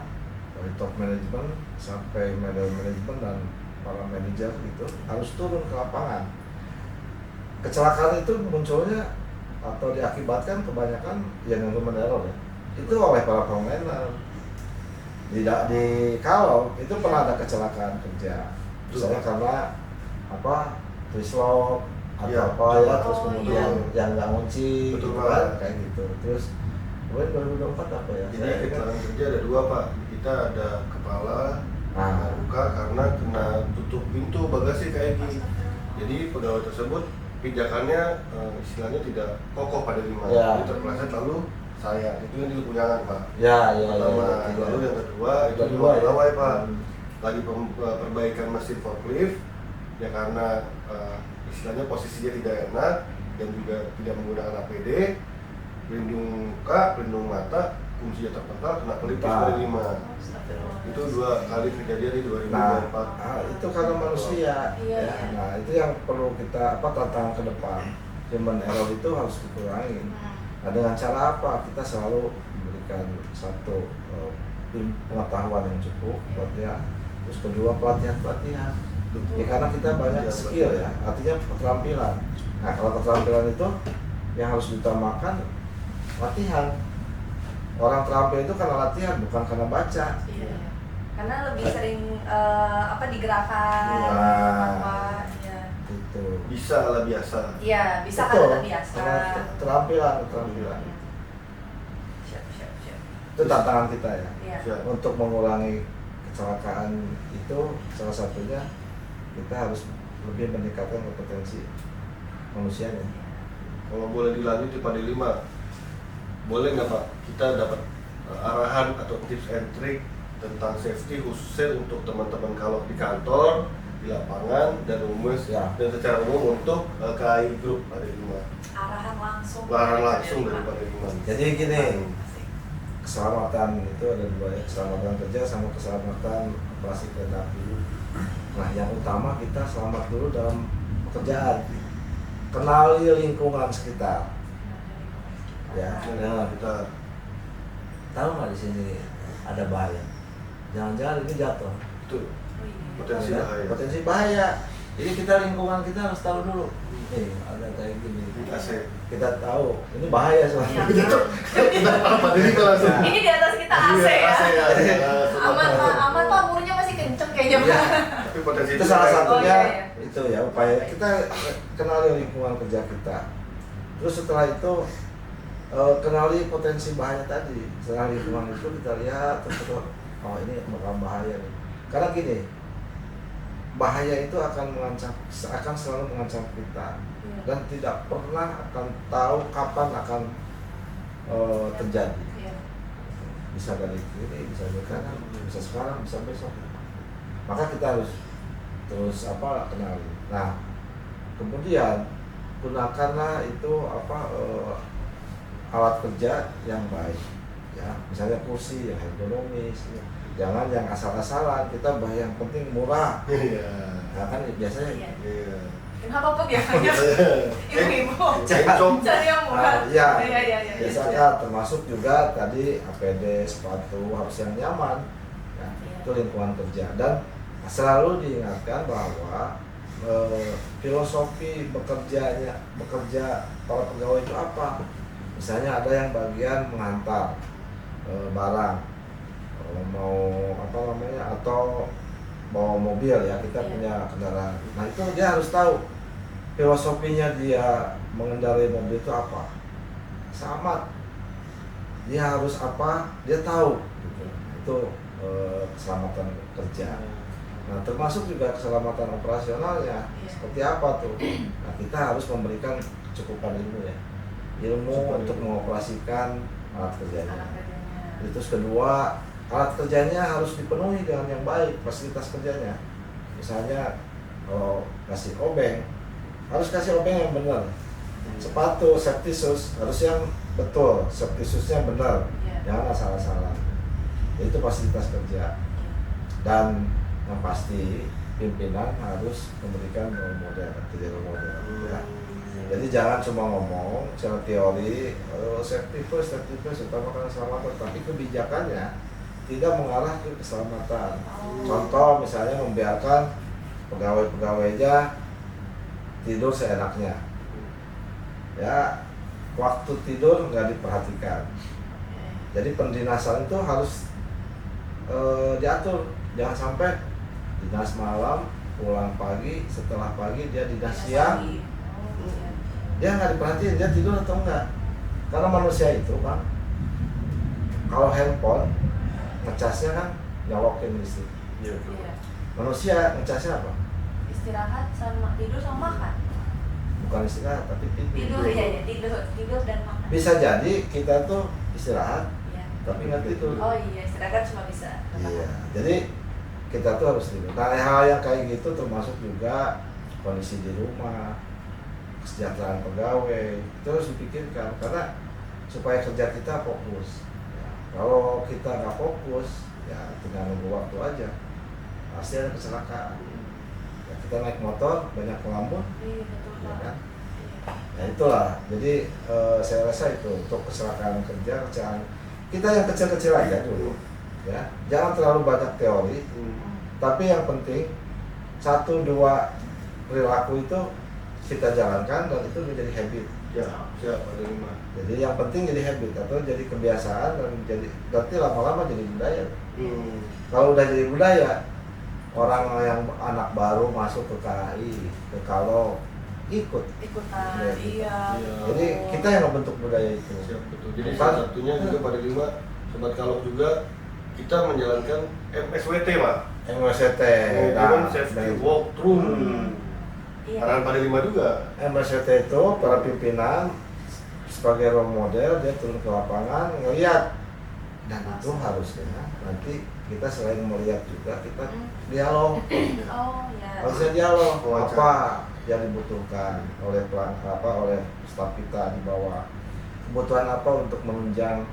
dari top manajemen sampai middle manajemen dan para manajer itu harus turun ke lapangan. Kecelakaan itu munculnya atau diakibatkan kebanyakan yang human error ya. Itu oleh para pemainer. Di kalau itu pernah ada kecelakaan kerja. Misalnya karena apa? Twistlock atau Ya, apa betul. ya, terus Oh, kemudian yang nggak ngunci Betul, gitu Pak. kan, kayak gitu. Terus kemudian 2024 apa ya? Jadi Saya ingat. kecelakaan kerja ada dua Pak. Kita ada kepala Nah. luka karena kena tutup pintu bagasi kayak gini. Jadi pegawai tersebut pijakannya istilahnya tidak kokoh pada lima. Ya. Jadi terpeleset lalu saya itu yang dipunyangan Pak. Ya, Pertama, ya. lalu yang kedua itu Kedua, dua ya. pegawai Pak. Lagi perbaikan mesin forklift ya karena istilahnya posisinya tidak enak dan juga tidak menggunakan APD, pelindung muka, pelindung mata, kuncinya terpental kena pelipis Nah. dari 5. Astagfirullah. Itu 2 kali kejadian di Nah, 2024. itu karena manusia. Iya, Ya. iya. Nah, itu yang perlu kita tantangan ke depan. Human error itu harus dikurangi. Nah, dengan cara apa? Kita selalu memberikan satu pengetahuan yang cukup buat dia. Terus kedua pelatihan. Ya karena kita banyak skill ya, artinya keterampilan. Nah, kalau keterampilan itu yang harus ditambahkan latihan. Orang terampil itu karena latihan, bukan karena baca. Iya. Karena lebih sering digerakkan Iya. apa ya. Gitu. Bisa lah biasa. Iya, bisa kan Betul, biasa. karena keterampilan. Siap. Itu tantangan kita ya. Iya. Siap. Untuk mengurangi kecelakaan itu salah satunya kita harus lebih meningkatkan kompetensi manusianya. Kalau boleh dilanjut pada 5, boleh nggak Pak kita dapat arahan atau tips and trick tentang safety khususnya untuk teman-teman kalau di kantor, di lapangan dan Ya. dan secara umum untuk KAI Group pada 5. Arahan langsung. Daripada 5. Jadi gini, Asik. keselamatan itu ada dua ya, keselamatan kerja sama keselamatan operasi kereta api. Nah, yang utama kita selamat dulu dalam pekerjaan. Kenali lingkungan sekitar. Ya, Nah, kita tahu nggak di sini ada bahaya? Jangan-jangan ini jatuh. itu Oh, iya. potensi Ya, bahaya. Potensi bahaya. Jadi kita lingkungan kita harus tahu dulu. Nih ada kayak gini. AC. Kita tahu ini bahaya soalnya. Iya. Kita apa jadi langsung. Ini di atas kita AC Iya, ya. AC ya. Aman Pak, murnya masih kenceng kayaknya Iya. Pak. Tapi potensi Itu salah bahaya. satunya. Oh, iya. Itu ya upaya kita kenali lingkungan kerja kita. Terus setelah itu kenali potensi bahaya tadi. Setelah lingkungan itu kita lihat terus oh ini bakal bahaya nih. Karena gini, bahaya itu akan selalu mengancam kita dan tidak pernah akan tahu kapan akan terjadi. Iya. Bisa dari kiri, bisa dari kanan, bisa sekarang, bisa besok. Maka kita harus terus kenali. Nah, kemudian gunakanlah itu alat kerja yang baik, ya. Misalnya kursi yang ergonomis, ya. Jangan yang asal-asalan. Kita yang penting murah. Iya. Nah, kan biasanya. Iya. Iya. Kenapa kok biasanya ibu-ibu Encok. cari yang murah? Iya. Iya. Biasanya termasuk juga tadi APD, sepatu harus yang nyaman, ya. Itu lingkungan kerja. Dan selalu diingatkan bahwa filosofi bekerja para pegawai itu apa? Misalnya ada yang bagian mengantar barang, atau bawa mobil, ya, kita punya kendaraan. Nah, itu dia harus tahu filosofinya dia mengendarai mobil itu apa. Sama, dia harus apa? Dia tahu. Itu keselamatan kerja. Nah, termasuk juga keselamatan operasionalnya. Seperti apa tuh? Nah, kita harus memberikan kecukupan ilmu, ya. Ilmu untuk mengoperasikan alat kerjanya. Terus kedua, alat kerjanya harus dipenuhi dengan yang baik, fasilitas kerjanya. Misalnya kalau kasih obeng, harus kasih obeng yang benar. Sepatu, safety shoes harus yang betul, safety shoes-nya benar. Jangan asal-asalan. Itu fasilitas kerja. Dan yang pasti pimpinan harus memberikan role model, jadi role model, ya. Jadi jangan cuma ngomong secara teori, safety first, utamakan keselamatan, tapi kebijakannya tidak mengarah ke keselamatan. Contoh misalnya membiarkan pegawai-pegawainya tidur seenaknya, ya, waktu tidur nggak diperhatikan. Jadi pendinasan itu harus diatur, jangan sampai dinas malam, pulang pagi, setelah pagi dia dinas siang, dia nggak diperhatiin dia tidur atau enggak. Karena manusia itu, Bang, kalau handphone ngecasnya kan nyolokin listrik. Iya. Manusia ngecasnya apa? Istirahat sama tidur sama makan. Bukan istirahat tapi tidur. Tidur dan makan. Bisa jadi kita tuh istirahat Iya. tapi nggak tidur. Oh iya, istirahat cuma bisa. Iya, jadi kita tuh harus tidur. Nah, hal yang kayak gitu termasuk juga kondisi di rumah, kesejahteraan pegawai, itu harus dipikirkan karena supaya kerja kita fokus. Ya, kalau kita nggak fokus, ya tinggal nunggu waktu aja, pasti ada kecelakaan. Ya, kita naik motor banyak ngelamun, Iya, betul, ya Pak. kan? Iya. Ya itulah. Jadi saya rasa itu untuk kecelakaan kerja, kita yang kecil-kecil aja dulu, ya. Jangan terlalu banyak teori. Tapi yang penting 1-2 perilaku itu kita jalankan dan itu menjadi habit. Ya, siap, ada 5. Jadi yang penting jadi habit atau jadi kebiasaan dan berarti lama-lama jadi budaya. Kalau udah jadi budaya, orang yang anak baru masuk ke KAI, ke Kalong, ikutan. Ya, Iya. Jadi kita yang membentuk budaya itu. Siap, betul. Jadi Bukan- salah satunya juga pada 5 Sobat Kalong juga kita menjalankan MSWT, Pak. MSWT, Manajemen Safety Walkthrough. Iya. Arahan pada 5 juga. MSWT itu para pimpinan sebagai role model, dia turun ke lapangan ngeliat, dan itu harusnya nanti kita selain melihat juga kita dialog, Oh ya. harusnya dialog Wawancara. apa yang dibutuhkan oleh oleh staf kita di bawah, kebutuhan apa untuk menunjang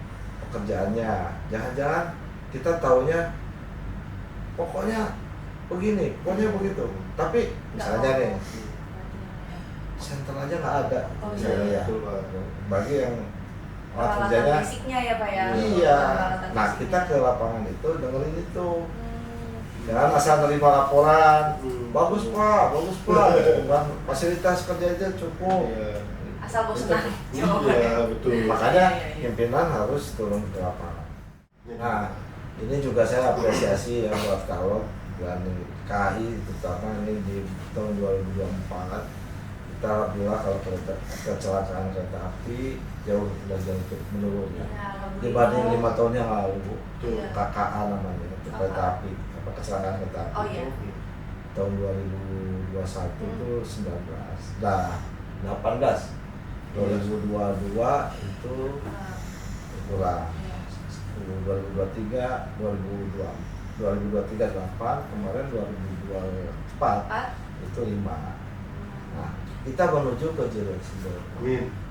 pekerjaannya. Jangan-jangan kita taunya pokoknya begini, pokoknya begitu, tapi misalnya nih center aja nggak ada, Oh, misalnya iya. ya. Betul, Pak. Bagi yang alat Peralatan kerjanya, basicnya ya, Pak ya. iya. Peralatan Nah, basicnya. kita ke lapangan itu dengerin itu, Hmm. jangan asal nerima laporan, Hmm. bagus pak, bukan fasilitas kerja aja cukup. Iya. Asal bosan Iya, betul. Makanya Iya, iya. pimpinan harus turun ke lapangan. Nah, ini juga saya apresiasi ya buat Kalong dan KAI, terutama ini di tahun 2024 kita alhamdulillah kalau kecelakaan kereta api jauh menurun ya. Dibanding 5 tahun yang lalu, Iya. KKA namanya, itu kereta api, kecelakaan kereta api Oh, iya. itu tahun 2021 itu 19. Nah, 2022 itu kurang. 2023 8, kemarin 2024 itu 5. Nah, kita menuju ke zero accident.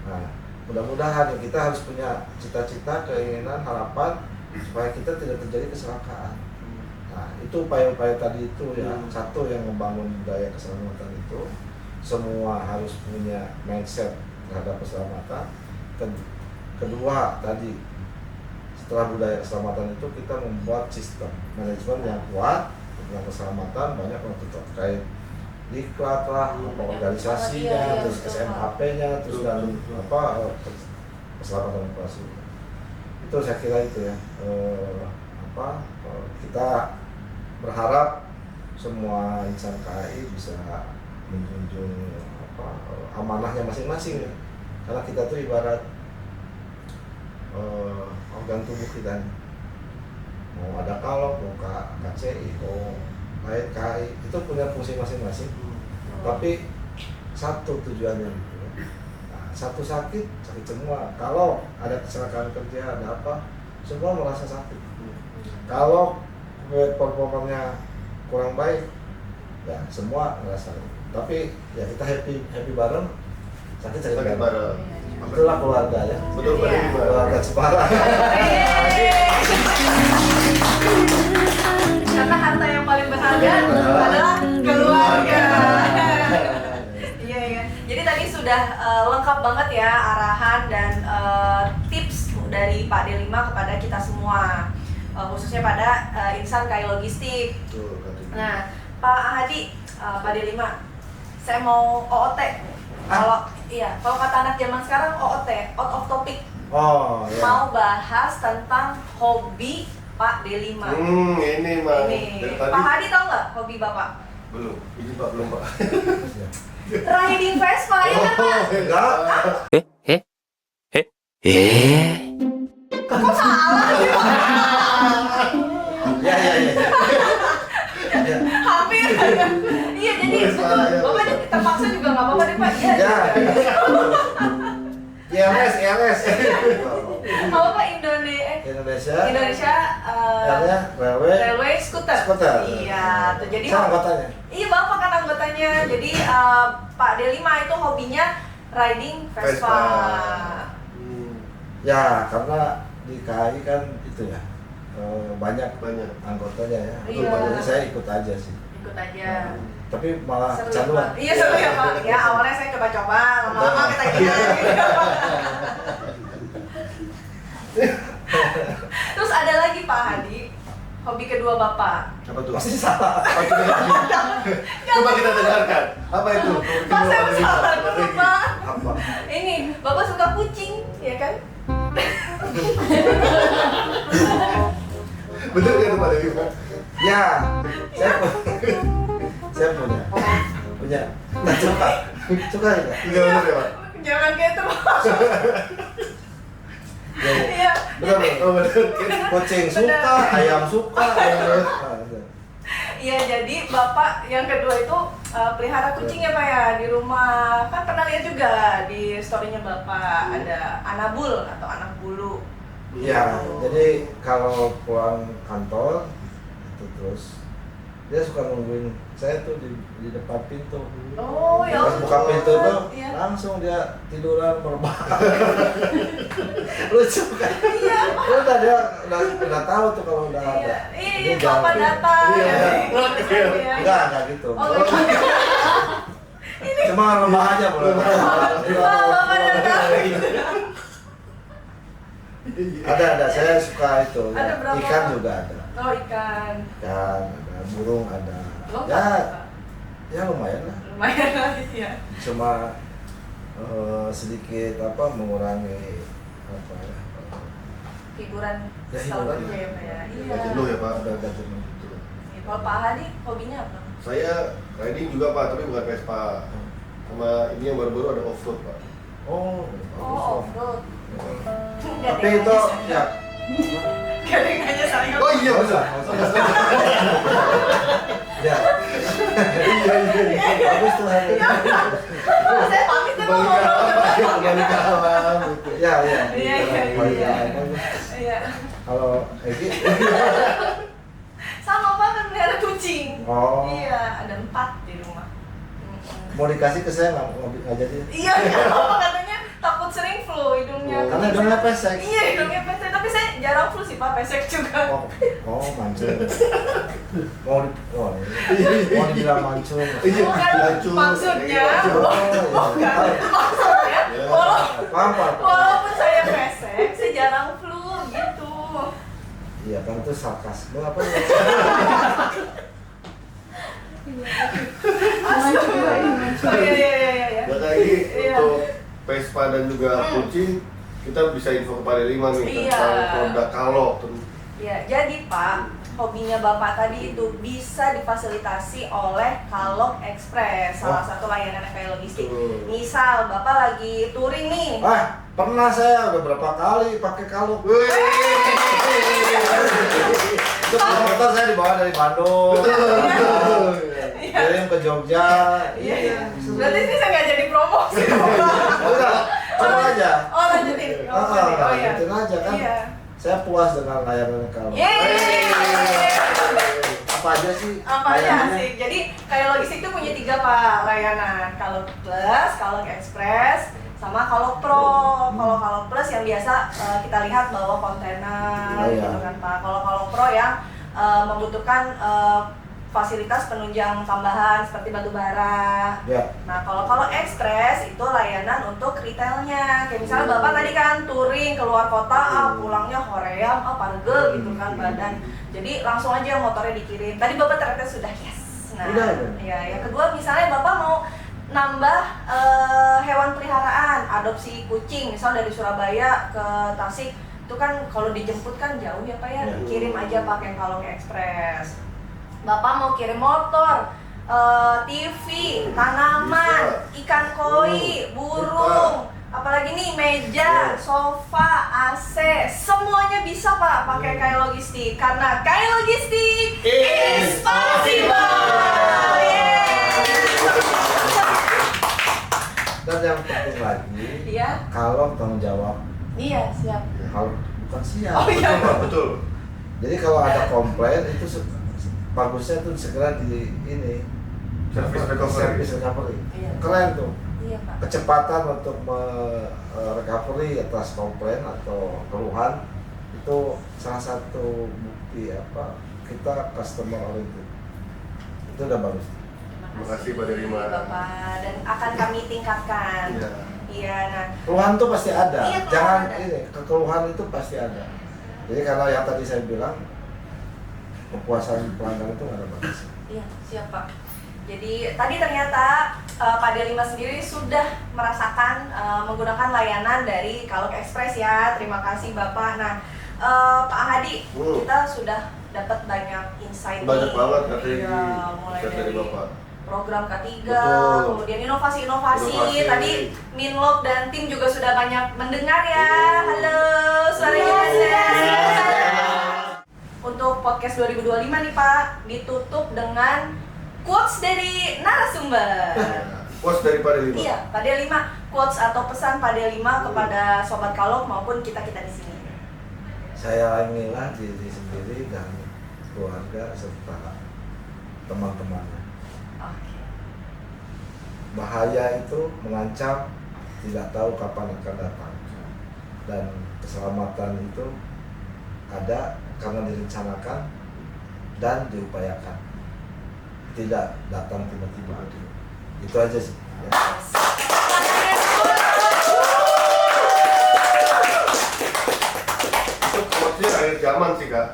Nah, mudah-mudahan kita harus punya cita-cita, keinginan, harapan supaya kita tidak terjadi kecelakaan. Nah, itu upaya-upaya tadi itu ya. Satu, yang membangun budaya keselamatan itu, semua harus punya mindset terhadap keselamatan. Kedua tadi, setelah budaya keselamatan itu kita membuat sistem manajemen yang kuat tentang keselamatan, banyak yang terkait diklat lah, organisasinya, terus SMAP-nya, terus dan keselamatan operasi. Itu saya kira itu ya. Kita berharap semua insan KAI bisa menjunjung amanahnya masing-masing ya. Karena kita tuh ibarat organ tubuh kita, mau ada kalok, mau KCI, mau lain KAI, itu punya fungsi masing-masing. Tapi satu tujuannya gitu. Nah, satu sakit semua. Kalau ada kecelakaan kerja, ada apa, semua merasa sakit. Kalau performanya kurang baik, ya semua merasa. Tapi ya kita happy bareng, sakit bareng. Itulah keluarga ya. Betul, keluarga Jepara. Karena harta yang paling berharga adalah keluarga. Iya. Jadi tadi sudah lengkap banget ya arahan dan tips dari Pak Delima kepada kita semua, khususnya pada insan KAI Logistik. Nah, Pak Hadi, Pak Delima, saya mau OOT. Kalau kata anak zaman sekarang OOT, out of topic. Oh, ya. Mau bahas tentang hobi Pak Delima. Ini mah. Ini. Pak Hadi tahu nggak hobi Bapak? Belum. Ini Pak belum, Pak. Riding Vespa ya kan Pak? Enggak. Kok salah sih Pak? Ya. Hampir. Iya jadi betul. Bapak terpaksa juga nggak apa-apa deh Pak. Iya. ILS. Apa Pak Indonesia Railway Scooter. Iya, tuh jadi saya anggotanya. Iya, Bapak kan anggotanya. Jadi Pak Delima itu hobinya riding Vespa. Ya, karena di KAI kan itu ya. Banyak anggotanya ya. Iya. Jadi saya ikut aja sih. Ikut aja. Tapi malah Seru, kecanduan. Pak. Iya seru ya Pak. Ya awalnya saya coba-coba, lama-lama kita gila. Terus ada lagi Pak Hadi, hobi kedua Bapak. Apa tuh? Pasti salah. Coba kita dengarkan. Apa itu? Pak saya salah dulu Pak. Apa? Ini Bapak suka kucing, ya kan? Betul kan Pak Delima? Ya, saya punya. Nah, suka juga. Iya benar ya Pak. Jangan kayak itu Pak. Iya. Betul. Kucing suka, ayam suka. Iya, jadi Bapak yang kedua itu pelihara kucing ya Pak ya di rumah. Kan pernah lihat juga di story-nya Bapak ada anabul atau anak bulu. Iya, jadi kalau pulang kantor itu terus dia suka nungguin saya tuh di depan pintu. Oh, ya. Pas buka pintu tuh Iya. langsung dia tiduran merebah. Lucu kan? Iya. Dia udah tahu tuh kalau udah ada. Iya, Bapak datang. Iya. Iya. Enggak gitu. Oh, enggak. Cuma rebah aja boleh. Bapak datang. Ada saya suka itu. Ada berapa? Ikan juga ada. Oh, ikan. Ikan, ada burung ada. Lengkap, Ya lumayan lah. lumayan lah ya. Cuma sedikit mengurangi apa ya? Hiburan Ya, setahun hiburan. aja ya Pak ya. Iya. Jenuh ya Pak. Ada jenuh. Kalau Pak Hadi hobinya apa? Saya riding juga Pak, tapi bukan Vespa. Sama ini yang baru-baru ada off-road Pak. Oh, Oh, off-road. Tapi itu ya. Gadengannya saling. Oh iya benar. Ya. Bagus tuh hari. Saya pamit kita mau ngobrol. Kembali ke alam gitu. Ya. Iya. Kembali ke alam. Iya. Kalau Egi, Sama Pak kan melihara kucing. Oh. Iya, ada 4 di rumah. mau dikasih ke saya nggak jadi. Iya, Bapak katanya takut sering flu hidungnya. Karena hidungnya pesek. Iya, hidungnya pesek. Tapi saya jarang flu sih Pak, pesek juga. Mancung. Mau dibilang mancung. Bukan Mancung. maksudnya. Oh, Bukan maksudnya. Paham. Walaupun saya pesek, saya jarang flu gitu. Iya kan itu sarkasme apa ya? Oh iya. Dan lagi Iya. untuk Vespa dan juga kucing, kita bisa info kepada 5 nih Iya. tentang produk Kalok. Ya, jadi Pak, hobinya Bapak tadi itu bisa difasilitasi oleh Kalok Express, salah satu layanan kayak logistik. Betul. Misal Bapak lagi touring nih. Pernah saya udah berapa kali pakai kalung. Itu motor saya dibawa dari Bandung. Kirim ke Jogja. Iya. Berarti ini saya nggak jadi promosi. Udah, coba aja. Oh, lanjutin. Oh iya. Lanjutin aja kan. Iya. Saya puas dengan layanan kalung. Yeay. Apa aja sih? Apa aja layanannya? sih? Jadi kayak logistik itu punya 3 Pak layanan. Kalok Plus, Kalok Express, sama Kalok Pro. Kalau Kalok Plus yang biasa kita lihat bawa kontainer, Iya. gitu kan Pak. Kalau Kalok Pro yang membutuhkan fasilitas penunjang tambahan seperti batu bara. Ya. Nah, kalau Express itu layanan untuk retailnya. Kayak misalnya Bapak tadi kan touring keluar kota, pulangnya hoream, pargel gitu kan badan. Jadi langsung aja motornya dikirim. Tadi Bapak ternyata sudah yes. Nah, Udah. ya yang kedua misalnya Bapak mau nambah hewan peliharaan, adopsi kucing, misal dari Surabaya ke Tasik, itu kan kalau dijemput kan jauh ya Pak ya, Ya. kirim aja pakai Kalong Express. Bapak mau kirim motor, TV, tanaman, ikan koi, burung, apalagi nih meja, sofa, AC, semuanya bisa Pak pakai Kai Logistik karena Kai Logistik is possible. Dan yang penting lagi, Iya, kalau tanggung jawab, iya siap. kalau bukan siap. Oh iya. Betul. Jadi kalau ada komplain itu bagusnya tuh segera di ini Service recovery. service recovery. Iya. Keren tuh. Iya Pak. Kecepatan untuk recovery atas komplain atau keluhan itu salah satu bukti apa kita customer oriented. Itu udah bagus. Terima kasih Pak Derima. Bapak, dan akan kami tingkatkan. Iya. Iya, nah Keluhan tuh pasti ada. Iya, keluhan Jangan ada. ini kekeluhan itu pasti ada. Jadi karena yang tadi saya bilang kepuasan pelanggan itu nggak ada batas. iya siap Pak. Jadi tadi ternyata Pak Delima sendiri sudah merasakan menggunakan layanan dari Kalok Express ya. Terima kasih Bapak. Nah, Pak Hadi, kita sudah dapat banyak insight Banyak nih. banget katanya Iya, mulai dari Bapak. program K3, Betul. kemudian inovasi-inovasi. Inovasi. Tadi Minlok dan tim juga sudah banyak mendengar ya. Halo, suaranya Untuk podcast 2025 nih Pak, ditutup dengan quotes dari narasumber. Quotes dari Pak Derima. Iya, Pak Delima, quotes atau pesan Pak Delima kepada Sobat Kalok maupun kita-kita di sini. Sayangilah diri sendiri dan keluarga serta teman-temannya. Oke. Bahaya itu mengancam, tidak tahu kapan akan datang. Dan keselamatan itu ada karena direncanakan dan diupayakan. Tidak datang tiba-tiba. Itu aja sih. Ya. Itu quotesnya akhir zaman sih Kak.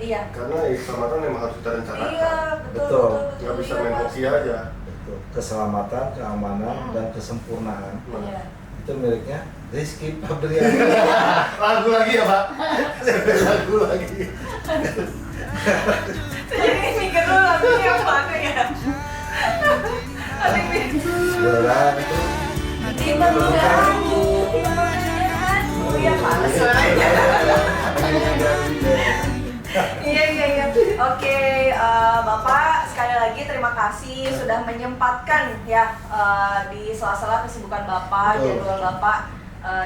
Iya. Karena keselamatan memang harus kita rencanakan. Iya, Betul. Nggak bisa iya, main Pak. hoki aja. Betul. Keselamatan, keamanan, dan kesempurnaan Iya. itu miliknya Rizky Fabrian. Lagu lagi ya Pak? Lagu lagi. Jadi mikir dulu lagunya yang mana ya? Berat itu. Diperlukanmu. Iya, panas suaranya. Iya. Oke, Bapak sekali lagi terima kasih sudah menyempatkan ya di sela-sela kesibukan Bapak, Betul. jadwal Bapak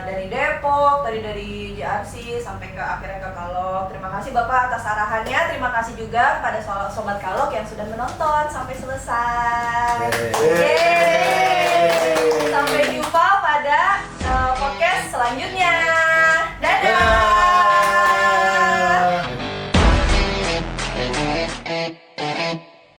dari Depok, tadi dari JRC sampai ke akhirnya ke Kalok. Terima kasih Bapak atas arahannya. Terima kasih juga kepada Sobat Kalok yang sudah menonton sampai selesai. Yeay. Yeay. Sampai jumpa